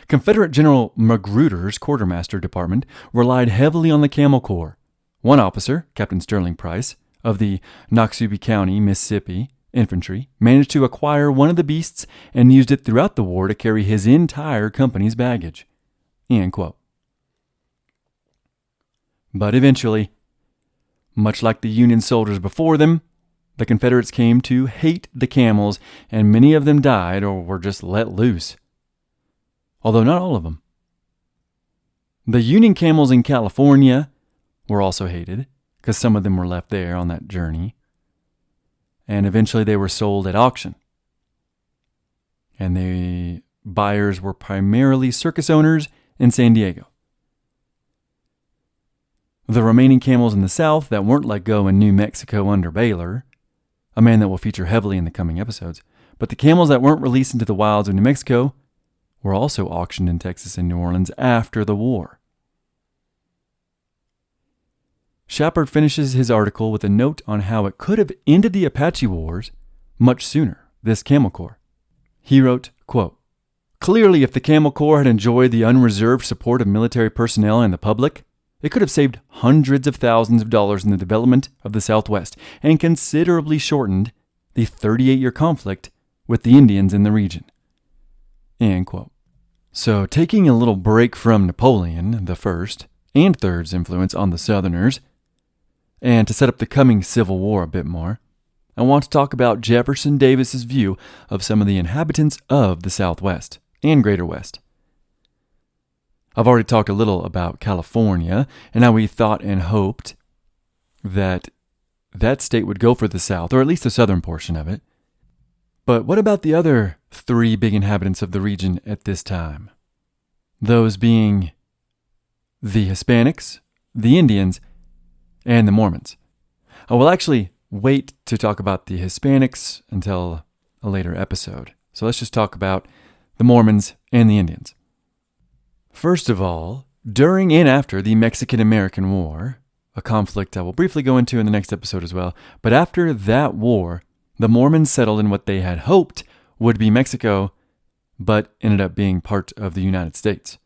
Confederate General Magruder's quartermaster department relied heavily on the Camel Corps. One officer, Captain Sterling Price, of the Noxubee County, Mississippi, infantry, managed to acquire one of the beasts and used it throughout the war to carry his entire company's baggage. End quote. But eventually, much like the Union soldiers before them, the Confederates came to hate the camels, and many of them died or were just let loose. Although not all of them. The Union camels in California were also hated, because some of them were left there on that journey. And eventually they were sold at auction. And the buyers were primarily circus owners in San Diego. The remaining camels in the South that weren't let go in New Mexico under Baylor, a man that will feature heavily in the coming episodes, but the camels that weren't released into the wilds of New Mexico were also auctioned in Texas and New Orleans after the war. Shepard finishes his article with a note on how it could have ended the Apache Wars much sooner, this Camel Corps. He wrote, quote, Clearly, if the Camel Corps had enjoyed the unreserved support of military personnel and the public, it could have saved hundreds of thousands of dollars in the development of the Southwest and considerably shortened the 38-year conflict with the Indians in the region. End quote. So, taking a little break from Napoleon the First and Third's influence on the Southerners, and to set up the coming Civil War a bit more, I want to talk about Jefferson Davis's view of some of the inhabitants of the Southwest and Greater West. I've already talked a little about California and how we thought and hoped that that state would go for the South, or at least the southern portion of it. But what about the other three big inhabitants of the region at this time? Those being the Hispanics, the Indians, and the Mormons. I will actually wait to talk about the Hispanics until a later episode. So let's just talk about the Mormons and the Indians. First of all, during and after the Mexican-American War, a conflict I will briefly go into in the next episode as well, but after that war, the Mormons settled in what they had hoped would be Mexico, but ended up being part of the United States.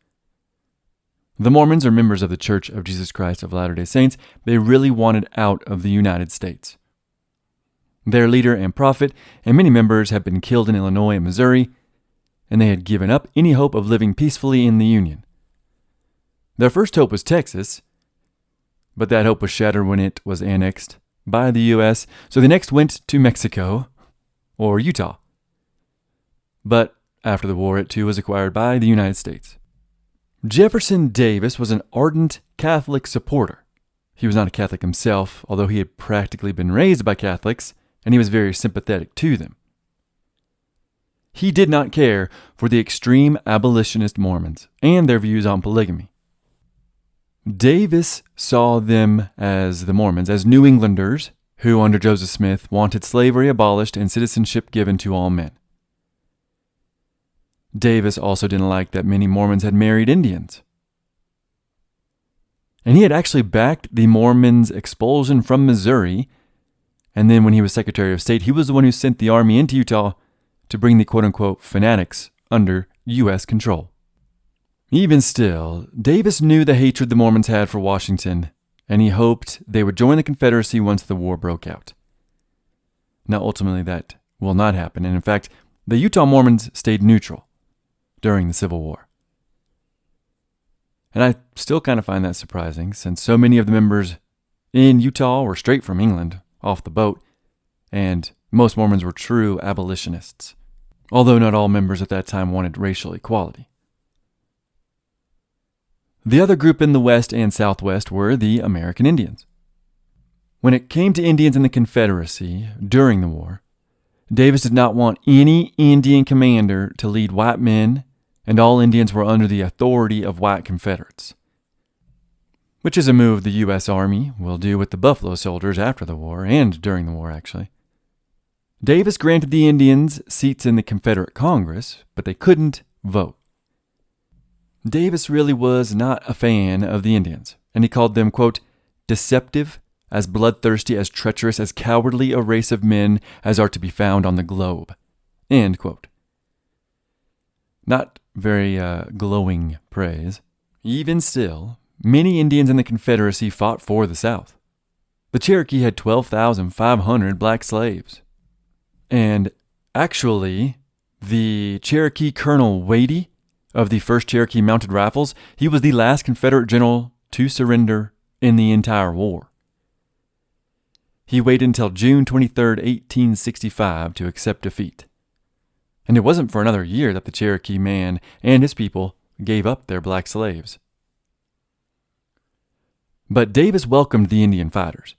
The Mormons are members of the Church of Jesus Christ of Latter-day Saints. They really wanted out of the United States. Their leader and prophet and many members had been killed in Illinois and Missouri, and they had given up any hope of living peacefully in the Union. Their first hope was Texas, but that hope was shattered when it was annexed by the U.S., so they next went to Mexico, or Utah. But after the war, it too was acquired by the United States. Jefferson Davis was an ardent Catholic supporter. He was not a Catholic himself, although he had practically been raised by Catholics, and he was very sympathetic to them. He did not care for the extreme abolitionist Mormons and their views on polygamy. Davis saw them, as the Mormons, as New Englanders who, under Joseph Smith, wanted slavery abolished and citizenship given to all men. Davis also didn't like that many Mormons had married Indians. And he had actually backed the Mormons' expulsion from Missouri, and then when he was Secretary of State, he was the one who sent the army into Utah to bring the quote-unquote fanatics under U.S. control. Even still, Davis knew the hatred the Mormons had for Washington, and he hoped they would join the Confederacy once the war broke out. Now, ultimately, that will not happen, and in fact, the Utah Mormons stayed neutral during the Civil War. And I still kind of find that surprising, since so many of the members in Utah were straight from England, off the boat, and most Mormons were true abolitionists, although not all members at that time wanted racial equality. The other group in the West and Southwest were the American Indians. When it came to Indians in the Confederacy during the war, Davis did not want any Indian commander to lead white men, and all Indians were under the authority of white Confederates, which is a move the U.S. Army will do with the Buffalo Soldiers after the war, and during the war, actually. Davis granted the Indians seats in the Confederate Congress, but they couldn't vote. Davis really was not a fan of the Indians, and he called them, quote, deceptive, as bloodthirsty, as treacherous, as cowardly a race of men as are to be found on the globe, end quote. Not very glowing praise. Even still, many Indians in the Confederacy fought for the South. The Cherokee had 12,500 black slaves. And actually, the Cherokee Colonel Wadey of the 1st Cherokee Mounted Rifles, he was the last Confederate general to surrender in the entire war. He waited until June 23, 1865 to accept defeat. And it wasn't for another year that the Cherokee man and his people gave up their black slaves. But Davis welcomed the Indian fighters,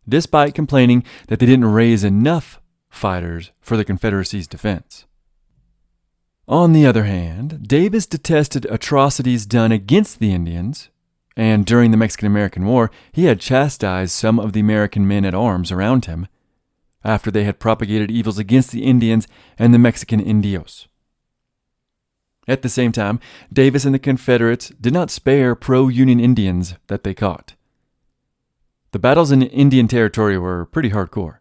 despite complaining that they didn't raise enough fighters for the Confederacy's defense. On the other hand, Davis detested atrocities done against the Indians, and during the Mexican-American War, he had chastised some of the American men at arms around him after they had propagated evils against the Indians and the Mexican Indios. At the same time, Davis and the Confederates did not spare pro-Union Indians that they caught. The battles in Indian Territory were pretty hardcore.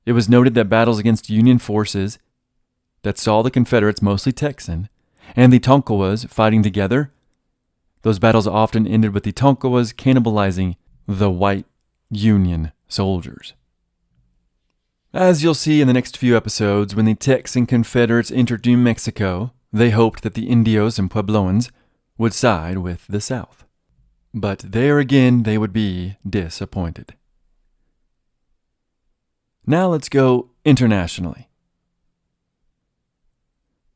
It was noted that battles against Union forces that saw the Confederates, mostly Texan, and the Tonkawas fighting together, those battles often ended with the Tonkawas cannibalizing the white Union soldiers. As you'll see in the next few episodes, when the Texan Confederates entered New Mexico, they hoped that the Indios and Puebloans would side with the South. But there again, they would be disappointed. Now let's go internationally.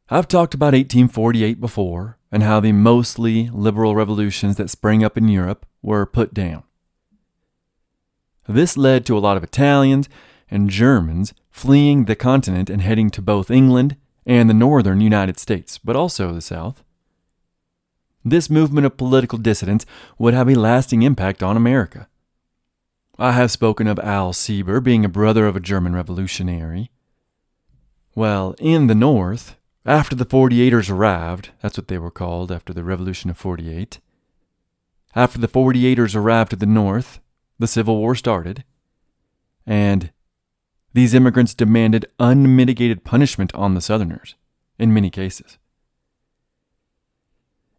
I've talked about 1848 before, and how the mostly liberal revolutions that sprang up in Europe were put down. This led to a lot of Italians and Germans fleeing the continent and heading to both England and the northern United States, but also the South. This movement of political dissidents would have a lasting impact on America. I have spoken of Al Sieber being a brother of a German revolutionary. Well, in the North, after the 48ers arrived, that's what they were called after the Revolution of 48. After the 48ers arrived to the North, the Civil War started, and these immigrants demanded unmitigated punishment on the Southerners, in many cases.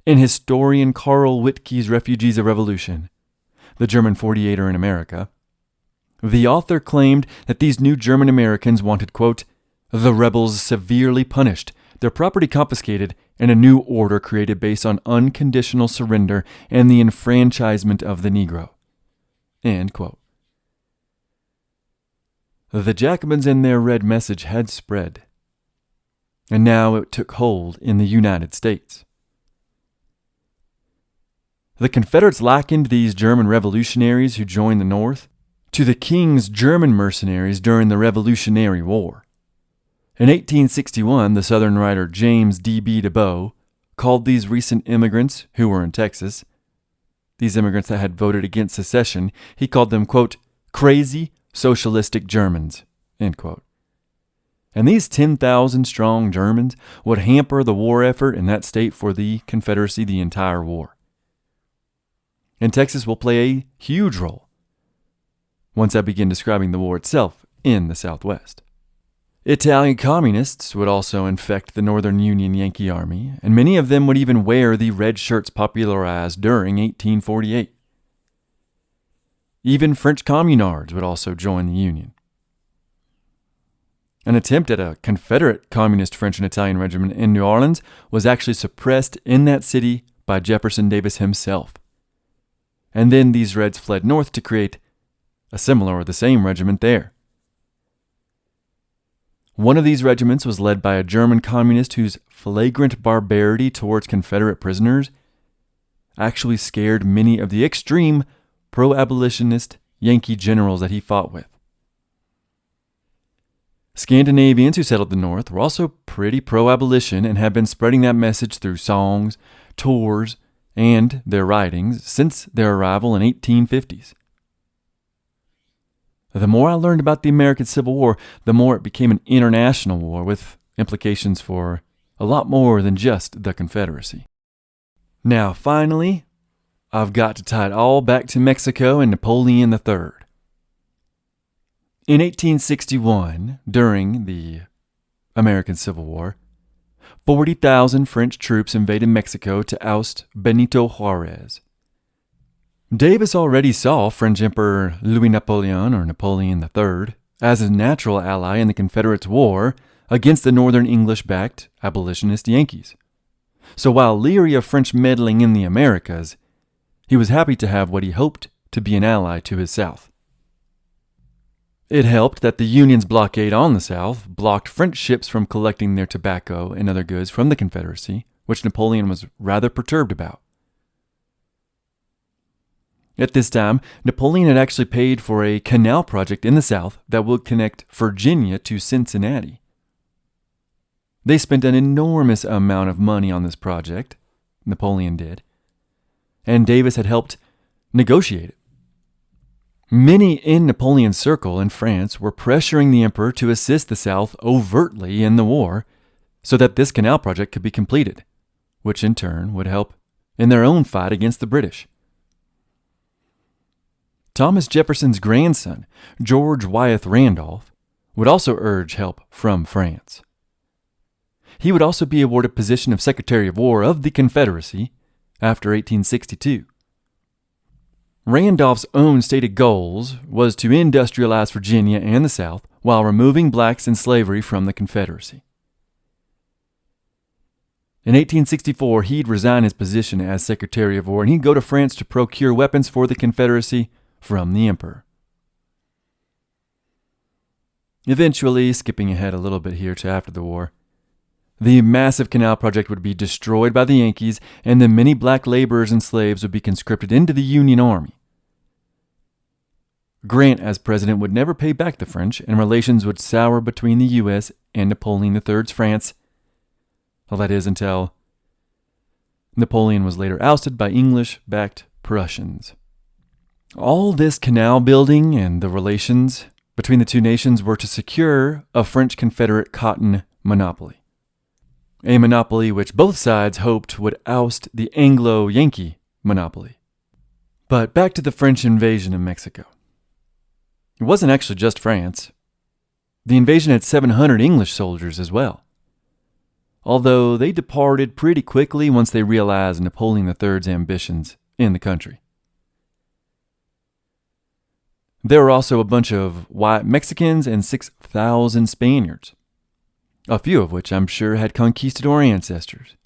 In historian Carl Wittke's Refugees of Revolution, the German 48er in America, the author claimed that these new German Americans wanted, quote, the rebels severely punished, their property confiscated, and a new order created based on unconditional surrender and the enfranchisement of the Negro. End quote. The Jacobins and their red message had spread, and now it took hold in the United States. The Confederates likened these German revolutionaries who joined the North to the King's German mercenaries during the Revolutionary War. In 1861, the Southern writer James D.B. DeBow called these recent immigrants who were in Texas, these immigrants that had voted against secession, he called them, quote, crazy socialistic Germans, end quote. And these 10,000-strong Germans would hamper the war effort in that state for the Confederacy the entire war. And Texas will play a huge role once I begin describing the war itself in the Southwest. Italian communists would also infect the Northern Union Yankee Army, and many of them would even wear the red shirts popularized during 1848. Even French communards would also join the Union. An attempt at a Confederate Communist French and Italian regiment in New Orleans was actually suppressed in that city by Jefferson Davis himself. And then these Reds fled north to create a similar or the same regiment there. One of these regiments was led by a German communist whose flagrant barbarity towards Confederate prisoners actually scared many of the extreme pro-abolitionist Yankee generals that he fought with. Scandinavians who settled the North were also pretty pro-abolition and had been spreading that message through songs, tours, and their writings since their arrival in 1850s. The more I learned about the American Civil War, the more it became an international war with implications for a lot more than just the Confederacy. Now, finally, I've got to tie it all back to Mexico and Napoleon III. In 1861, during the American Civil War, 40,000 French troops invaded Mexico to oust Benito Juarez. Davis already saw French Emperor Louis Napoleon, or Napoleon III, as a natural ally in the Confederates' war against the Northern English-backed abolitionist Yankees. So while leery of French meddling in the Americas, he was happy to have what he hoped to be an ally to his South. It helped that the Union's blockade on the South blocked French ships from collecting their tobacco and other goods from the Confederacy, which Napoleon was rather perturbed about. At this time, Napoleon had actually paid for a canal project in the South that would connect Virginia to Cincinnati. They spent an enormous amount of money on this project, Napoleon did, and Davis had helped negotiate it. Many in Napoleon's circle in France were pressuring the emperor to assist the South overtly in the war so that this canal project could be completed, which in turn would help in their own fight against the British. Thomas Jefferson's grandson, George Wythe Randolph, would also urge help from France. He would also be awarded position of Secretary of War of the Confederacy after 1862. Randolph's own stated goals was to industrialize Virginia and the South while removing blacks in slavery from the Confederacy. In 1864, he'd resign his position as Secretary of War and he'd go to France to procure weapons for the Confederacy from the Emperor. Eventually, skipping ahead a little bit here to after the war, the massive canal project would be destroyed by the Yankees and the many black laborers and slaves would be conscripted into the Union Army. Grant, as president, would never pay back the French, and relations would sour between the U.S. and Napoleon III's France. Well, that is until Napoleon was later ousted by English-backed Prussians. All this canal building and the relations between the two nations were to secure a French Confederate cotton monopoly. A monopoly which both sides hoped would oust the Anglo-Yankee monopoly. But back to the French invasion of Mexico. It wasn't actually just France. The invasion had 700 English soldiers as well, although they departed pretty quickly once they realized Napoleon III's ambitions in the country. There were also a bunch of white Mexicans and 6,000 Spaniards, a few of which I'm sure had conquistador ancestors.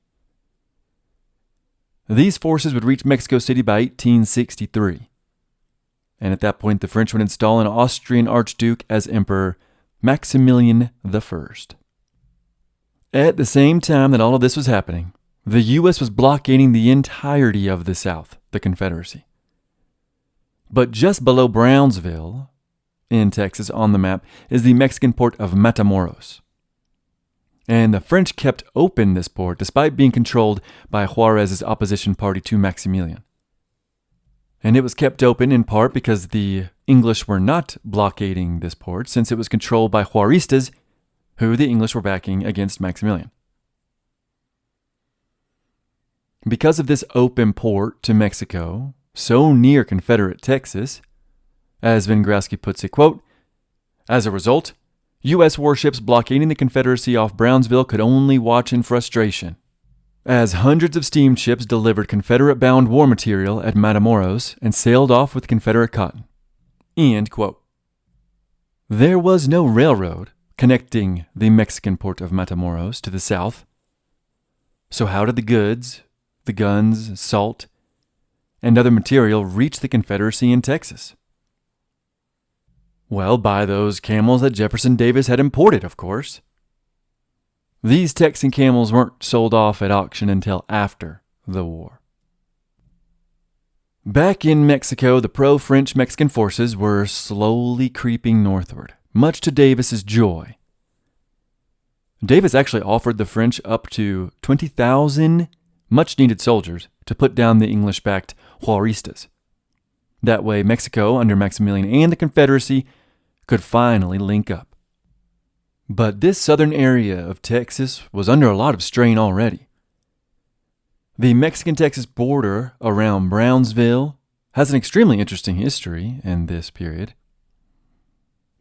These forces would reach Mexico City by 1863. And at that point, the French would install an Austrian Archduke as Emperor Maximilian I. At the same time that all of this was happening, the U.S. was blockading the entirety of the South, the Confederacy. But just below Brownsville, in Texas on the map, is the Mexican port of Matamoros. And the French kept open this port despite being controlled by Juarez's opposition party to Maximilian. And it was kept open in part because the English were not blockading this port since it was controlled by Juaristas, who the English were backing against Maximilian. Because of this open port to Mexico, so near Confederate Texas, as Vingrowski puts it, quote, as a result, U.S. warships blockading the Confederacy off Brownsville could only watch in frustration, as hundreds of steamships delivered Confederate-bound war material at Matamoros and sailed off with Confederate cotton. End quote. There was no railroad connecting the Mexican port of Matamoros to the south. So how did the goods, the guns, salt, and other material reach the Confederacy in Texas? Well, by those camels that Jefferson Davis had imported, of course. These Texan camels weren't sold off at auction until after the war. Back in Mexico, the pro-French Mexican forces were slowly creeping northward, much to Davis's joy. Davis actually offered the French up to 20,000 much-needed soldiers to put down the English-backed Juaristas. That way, Mexico, under Maximilian and the Confederacy, could finally link up. But this southern area of Texas was under a lot of strain already. The Mexican-Texas border around Brownsville has an extremely interesting history in this period.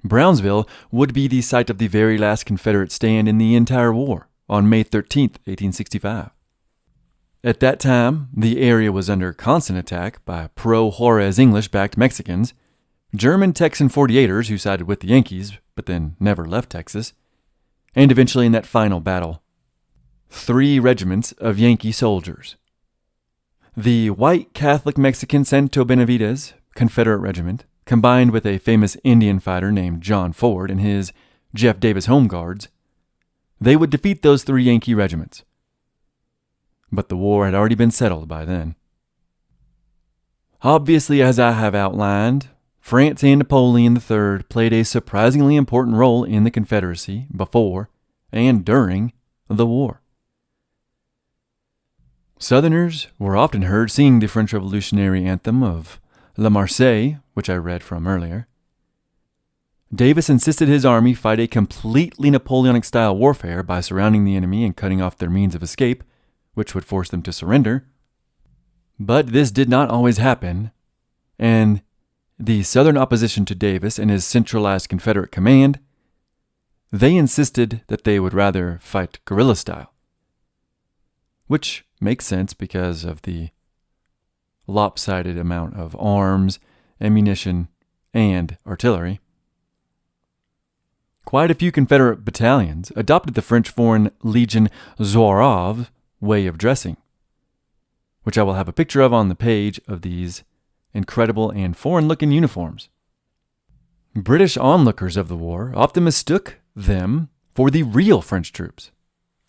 Brownsville would be the site of the very last Confederate stand in the entire war on May 13, 1865. At that time, the area was under constant attack by pro-Juarez English-backed Mexicans, German Texan 48ers who sided with the Yankees but then never left Texas, and eventually in that final battle, 3 regiments of Yankee soldiers. The white Catholic Mexican Santo Benavides Confederate Regiment, combined with a famous Indian fighter named John Ford and his Jeff Davis Home Guards, they would defeat those 3 Yankee regiments. But the war had already been settled by then. Obviously, as I have outlined, France and Napoleon III played a surprisingly important role in the Confederacy before and during the war. Southerners were often heard singing the French Revolutionary anthem of La Marseillaise, which I read from earlier. Davis insisted his army fight a completely Napoleonic-style warfare by surrounding the enemy and cutting off their means of escape, which would force them to surrender. But this did not always happen, and the Southern opposition to Davis and his centralized Confederate command, they insisted that they would rather fight guerrilla style, which makes sense because of the lopsided amount of arms, ammunition, and artillery. Quite a few Confederate battalions adopted the French Foreign Legion Zouave way of dressing, which I will have a picture of on the page of these incredible and foreign-looking uniforms. British onlookers of the war often mistook them for the real French troops,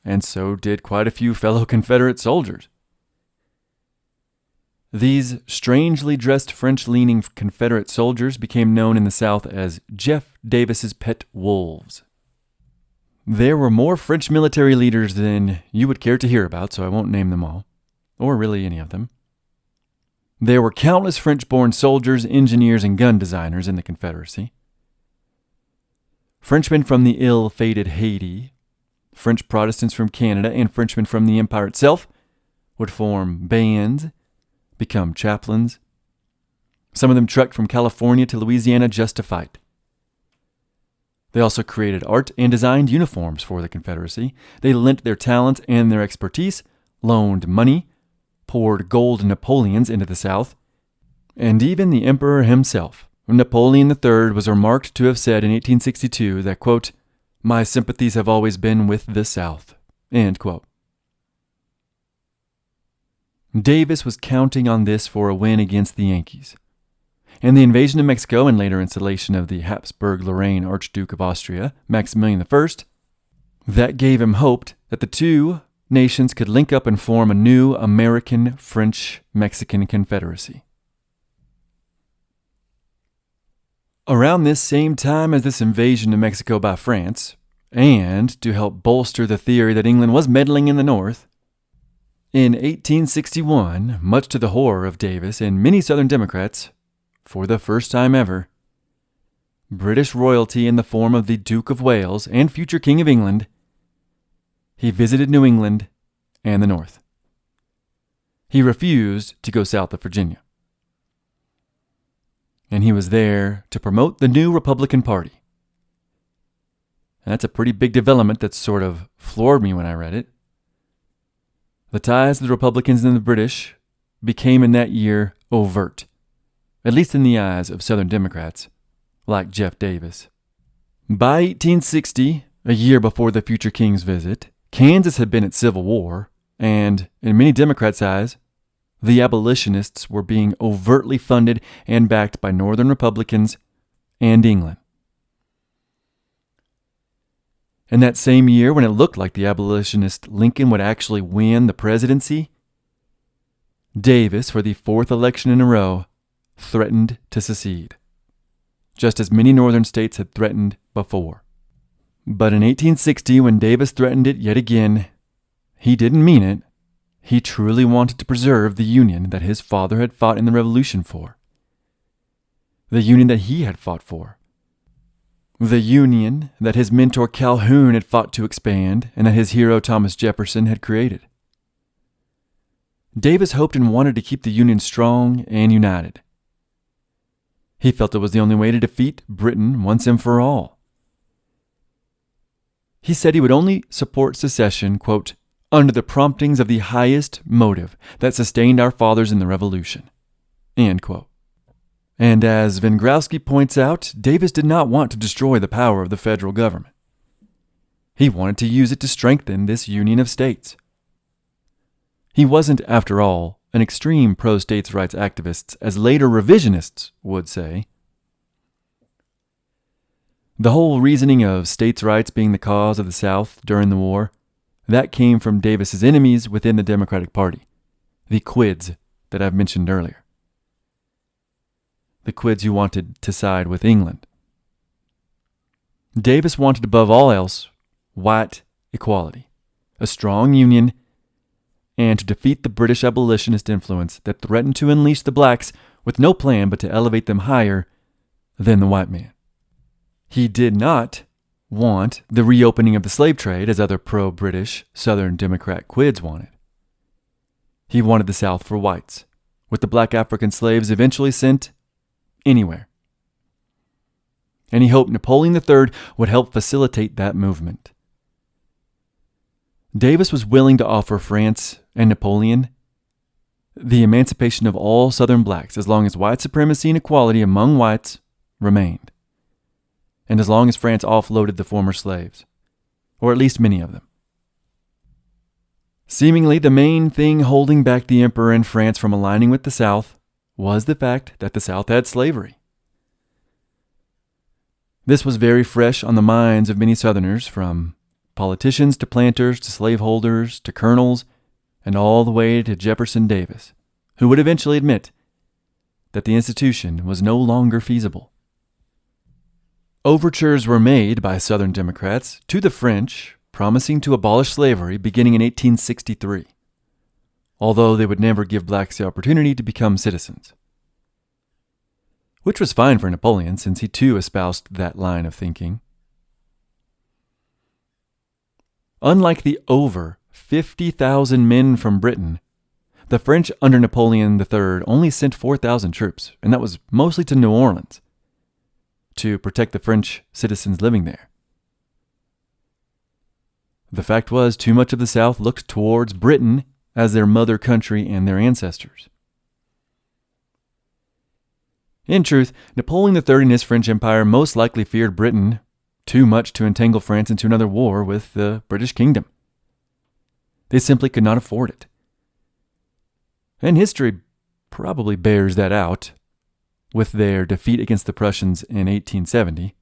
and so did quite a few fellow Confederate soldiers. These strangely dressed French-leaning Confederate soldiers became known in the South as Jeff Davis's pet wolves. There were more French military leaders than you would care to hear about, so I won't name them all, or really any of them. There were countless French-born soldiers, engineers, and gun designers in the Confederacy. Frenchmen from the ill-fated Haiti, French Protestants from Canada, and Frenchmen from the Empire itself would form bands, become chaplains. Some of them trekked from California to Louisiana just to fight. They also created art and designed uniforms for the Confederacy. They lent their talent and their expertise, loaned money, poured gold Napoleons into the South, and even the Emperor himself, Napoleon III, was remarked to have said in 1862 that, quote, "My sympathies have always been with the South," end quote. Davis was counting on this for a win against the Yankees, and the invasion of Mexico and later installation of the Habsburg-Lorraine Archduke of Austria, Maximilian I, that gave him hope that the two nations could link up and form a new American-French-Mexican Confederacy. Around this same time as this invasion of Mexico by France, and to help bolster the theory that England was meddling in the North, in 1861, much to the horror of Davis and many Southern Democrats, for the first time ever, British royalty in the form of the Duke of Wales and future King of England, he visited New England and the North. He refused to go south of Virginia. And he was there to promote the new Republican Party. And that's a pretty big development that sort of floored me when I read it. The ties of the Republicans and the British became in that year overt, at least in the eyes of Southern Democrats, like Jeff Davis. By 1860, a year before the future king's visit, Kansas had been at civil war, and in many Democrats' eyes, the abolitionists were being overtly funded and backed by Northern Republicans and England. In that same year, when it looked like the abolitionist Lincoln would actually win the presidency, Davis, for the fourth election in a row, threatened to secede, just as many northern states had threatened before. But in 1860, when Davis threatened it yet again, he didn't mean it. He truly wanted to preserve the Union that his father had fought in the Revolution for. The Union that he had fought for. The Union that his mentor Calhoun had fought to expand and that his hero Thomas Jefferson had created. Davis hoped and wanted to keep the Union strong and united. He felt it was the only way to defeat Britain once and for all. He said he would only support secession, quote, under the promptings of the highest motive that sustained our fathers in the Revolution, end quote. And as Vengrowski points out, Davis did not want to destroy the power of the federal government. He wanted to use it to strengthen this union of states. He wasn't, after all, an extreme pro-states' rights activist, as later revisionists would say. The whole reasoning of states' rights being the cause of the South during the war, that came from Davis's enemies within the Democratic Party, the Quids that I've mentioned earlier. The Quids who wanted to side with England. Davis wanted above all else white equality, a strong union, and to defeat the British abolitionist influence that threatened to unleash the blacks with no plan but to elevate them higher than the white man. He did not want the reopening of the slave trade as other pro-British Southern Democrat Quids wanted. He wanted the South for whites, with the black African slaves eventually sent anywhere. And he hoped Napoleon III would help facilitate that movement. Davis was willing to offer France and Napoleon the emancipation of all Southern blacks as long as white supremacy and equality among whites remained, and as long as France offloaded the former slaves, or at least many of them. Seemingly, the main thing holding back the emperor in France from aligning with the South was the fact that the South had slavery. This was very fresh on the minds of many Southerners, from politicians to planters to slaveholders to colonels, and all the way to Jefferson Davis, who would eventually admit that the institution was no longer feasible. Overtures were made by Southern Democrats to the French, promising to abolish slavery beginning in 1863, although they would never give blacks the opportunity to become citizens. Which was fine for Napoleon, since he too espoused that line of thinking. Unlike the over 50,000 men from Britain, the French under Napoleon III only sent 4,000 troops, and that was mostly to New Orleans, to protect the French citizens living there. The fact was, too much of the South looked towards Britain as their mother country and their ancestors. In truth, Napoleon III and his French Empire most likely feared Britain too much to entangle France into another war with the British Kingdom. They simply could not afford it. And history probably bears that out with their defeat against the Prussians in 1870.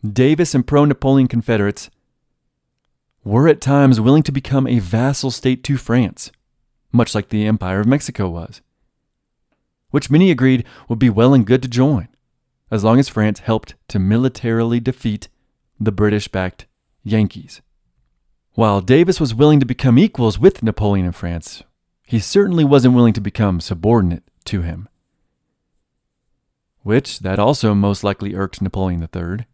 Davis and pro-Napoleon Confederates were at times willing to become a vassal state to France, much like the Empire of Mexico was, which many agreed would be well and good to join, as long as France helped to militarily defeat the British-backed Yankees. While Davis was willing to become equals with Napoleon in France, he certainly wasn't willing to become subordinate to him, which that also most likely irked Napoleon III.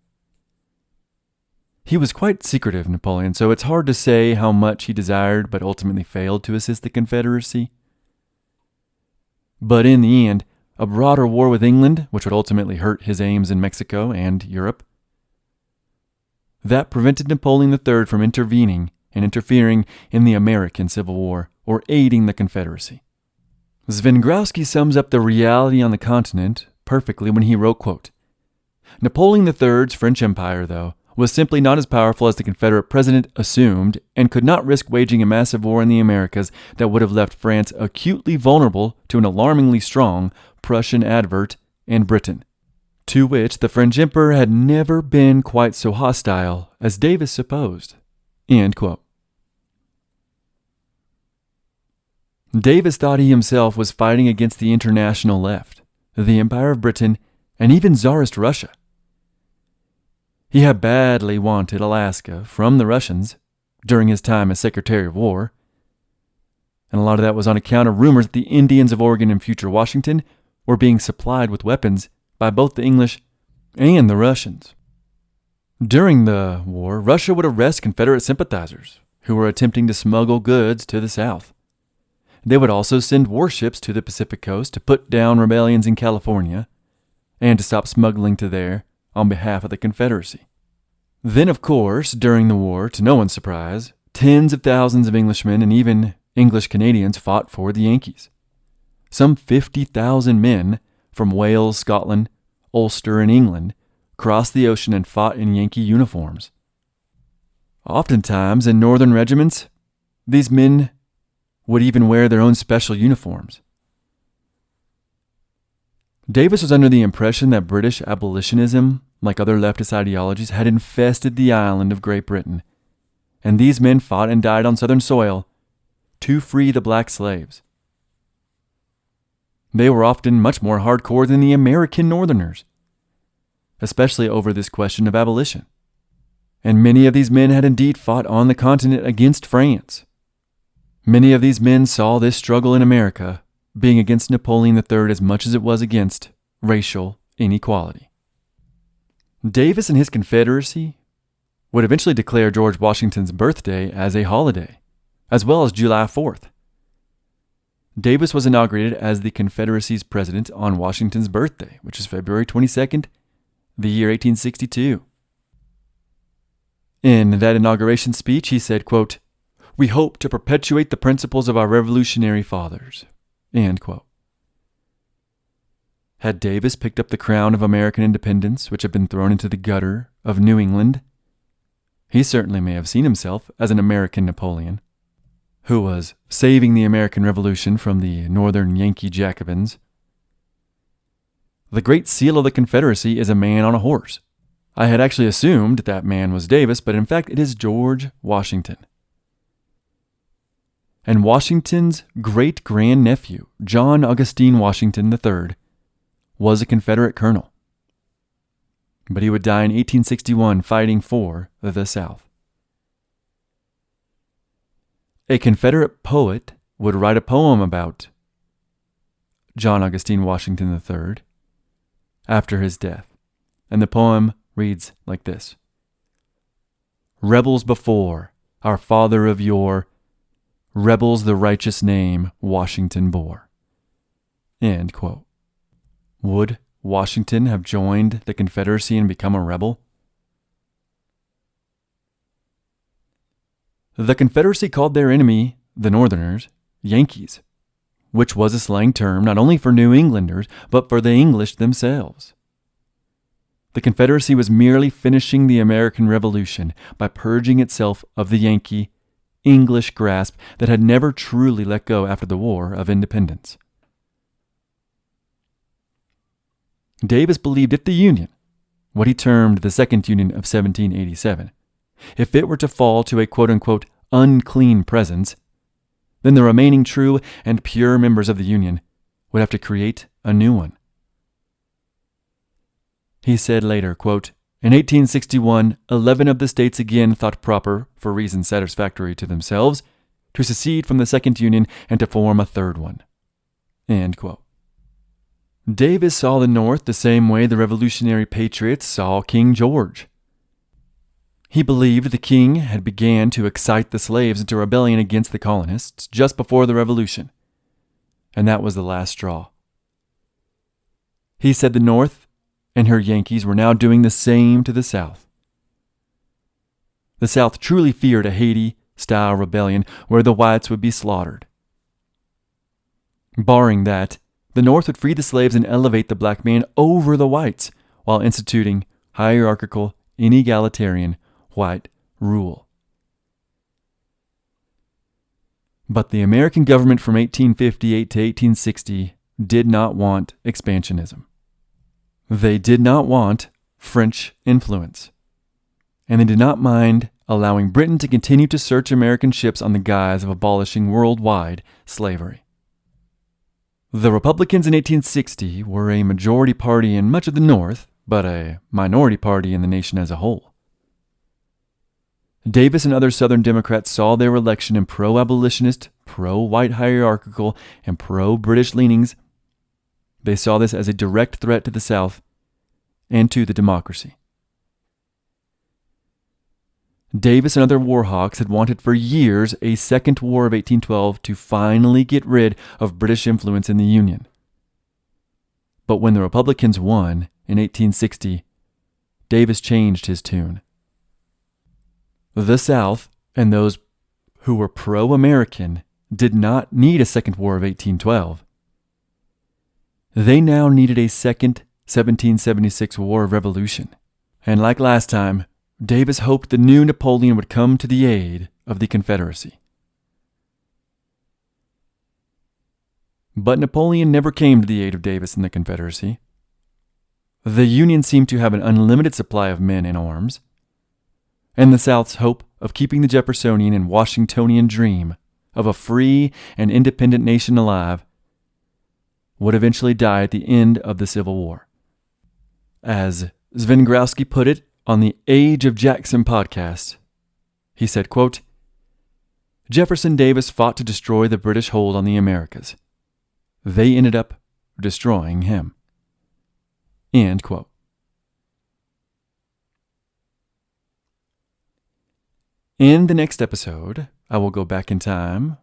He was quite secretive, Napoleon, so it's hard to say how much he desired but ultimately failed to assist the Confederacy. But in the end, a broader war with England, which would ultimately hurt his aims in Mexico and Europe, that prevented Napoleon III from intervening and interfering in the American Civil War or aiding the Confederacy. Vengrowski sums up the reality on the continent perfectly when he wrote, quote, Napoleon III's French Empire, though, was simply not as powerful as the Confederate president assumed and could not risk waging a massive war in the Americas that would have left France acutely vulnerable to an alarmingly strong Prussian advert in Britain, to which the French emperor had never been quite so hostile as Davis supposed. End quote. Davis thought he himself was fighting against the international left, the Empire of Britain, and even Tsarist Russia. He had badly wanted Alaska from the Russians during his time as Secretary of War, and a lot of that was on account of rumors that the Indians of Oregon and future Washington were being supplied with weapons by both the English and the Russians. During the war, Russia would arrest Confederate sympathizers who were attempting to smuggle goods to the South. They would also send warships to the Pacific coast to put down rebellions in California and to stop smuggling to there on behalf of the Confederacy. Then, of course, during the war, to no one's surprise, tens of thousands of Englishmen and even English Canadians fought for the Yankees. Some 50,000 men from Wales, Scotland, Ulster, and England crossed the ocean and fought in Yankee uniforms. Oftentimes, in northern regiments, these men would even wear their own special uniforms. Davis was under the impression that British abolitionism, like other leftist ideologies, had infested the island of Great Britain, and these men fought and died on southern soil to free the black slaves. They were often much more hardcore than the American Northerners, especially over this question of abolition. And many of these men had indeed fought on the continent against France. Many of these men saw this struggle in America being against Napoleon III as much as it was against racial inequality. Davis and his Confederacy would eventually declare George Washington's birthday as a holiday, as well as July 4th. Davis was inaugurated as the Confederacy's president on Washington's birthday, which is February 22nd, the year 1862. In that inauguration speech, he said, quote, "We hope to perpetuate the principles of our revolutionary fathers," end quote. Had Davis picked up the crown of American independence, which had been thrown into the gutter of New England, he certainly may have seen himself as an American Napoleon, who was saving the American Revolution from the Northern Yankee Jacobins. The Great Seal of the Confederacy is a man on a horse. I had actually assumed that man was Davis, but in fact it is George Washington. And Washington's great-grandnephew, John Augustine Washington III, was a Confederate colonel. But he would die in 1861 fighting for the South. A Confederate poet would write a poem about John Augustine Washington III after his death, and the poem reads like this: "Rebels before, our father of yore, rebels the righteous name Washington bore." End quote. Would Washington have joined the Confederacy and become a rebel? The Confederacy called their enemy, the Northerners, Yankees, which was a slang term not only for New Englanders, but for the English themselves. The Confederacy was merely finishing the American Revolution by purging itself of the Yankee, English grasp that had never truly let go after the War of Independence. Davis believed if the Union, what he termed the Second Union of 1787, if it were to fall to a quote-unquote unclean presence, then the remaining true and pure members of the Union would have to create a new one. He said later, quote, "In 1861, 11 of the states again thought proper, for reasons satisfactory to themselves, to secede from the Second Union and to form a third one." End quote. Davis saw the North the same way the Revolutionary Patriots saw King George. He believed the king had began to excite the slaves into rebellion against the colonists just before the Revolution, and that was the last straw. He said the North and her Yankees were now doing the same to the South. The South truly feared a Haiti-style rebellion where the whites would be slaughtered. Barring that, the North would free the slaves and elevate the black man over the whites while instituting hierarchical, inegalitarian white rule. But the American government from 1858 to 1860 did not want expansionism. They did not want French influence, and they did not mind allowing Britain to continue to search American ships on the guise of abolishing worldwide slavery. The Republicans in 1860 were a majority party in much of the North, but a minority party in the nation as a whole. Davis and other Southern Democrats saw their election in pro-abolitionist, pro-white hierarchical, and pro-British leanings. They saw this as a direct threat to the South and to the democracy. Davis and other Warhawks had wanted for years a second War of 1812 to finally get rid of British influence in the Union. But when the Republicans won in 1860, Davis changed his tune. The South, and those who were pro-American, did not need a second War of 1812. They now needed a second 1776 War of Revolution. And like last time, Davis hoped the new Napoleon would come to the aid of the Confederacy. But Napoleon never came to the aid of Davis and the Confederacy. The Union seemed to have an unlimited supply of men and arms, and the South's hope of keeping the Jeffersonian and Washingtonian dream of a free and independent nation alive would eventually die at the end of the Civil War. As Svengrowski put it on the Age of Jackson podcast, he said, quote, "Jefferson Davis fought to destroy the British hold on the Americas. They ended up destroying him." End quote. In the next episode, I will go back in time,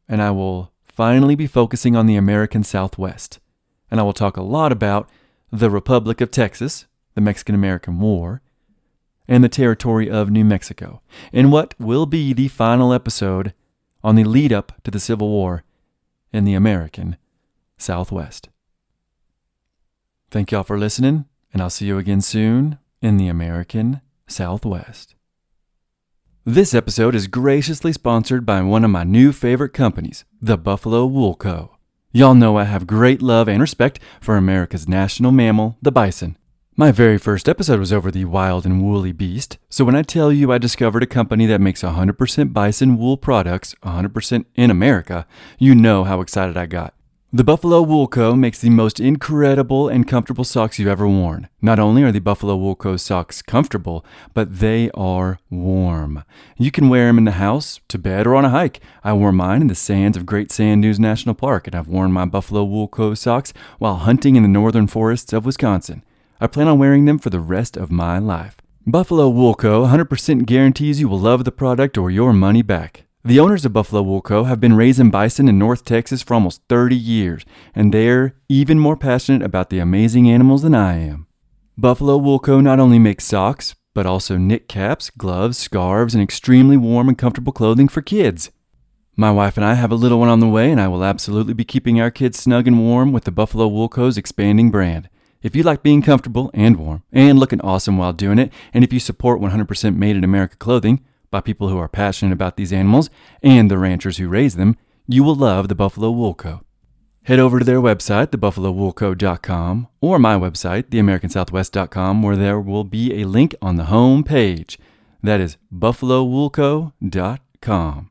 and I will finally be focusing on the American Southwest, and I will talk a lot about the Republic of Texas, the Mexican-American War, and the territory of New Mexico, in what will be the final episode on the lead-up to the Civil War in the American Southwest. Thank y'all for listening, and I'll see you again soon in the American Southwest. This episode is graciously sponsored by one of my new favorite companies, the Buffalo Wool Co. Y'all know I have great love and respect for America's national mammal, the bison. My very first episode was over the wild and woolly beast, so when I tell you I discovered a company that makes 100% bison wool products 100% in America, you know how excited I got. The Buffalo Wool Co. makes the most incredible and comfortable socks you've ever worn. Not only are the Buffalo Wool Co. socks comfortable, but they are warm. You can wear them in the house, to bed, or on a hike. I wore mine in the sands of Great Sand Dunes National Park, and I've worn my Buffalo Wool Co. socks while hunting in the northern forests of Wisconsin. I plan on wearing them for the rest of my life. Buffalo Wool Co. 100% guarantees you will love the product or your money back. The owners of Buffalo Wool Co. have been raising bison in North Texas for almost 30 years, and they're even more passionate about the amazing animals than I am. Buffalo Wool Co. not only makes socks, but also knit caps, gloves, scarves, and extremely warm and comfortable clothing for kids. My wife and I have a little one on the way, and I will absolutely be keeping our kids snug and warm with the Buffalo Wool Co.'s expanding brand. If you like being comfortable and warm and looking awesome while doing it, and if you support 100% made in America clothing by people who are passionate about these animals and the ranchers who raise them, you will love the Buffalo Wool Co. Head over to their website, thebuffalowoolco.com, or my website, theamericansouthwest.com, where there will be a link on the home page. That is buffalowoolco.com.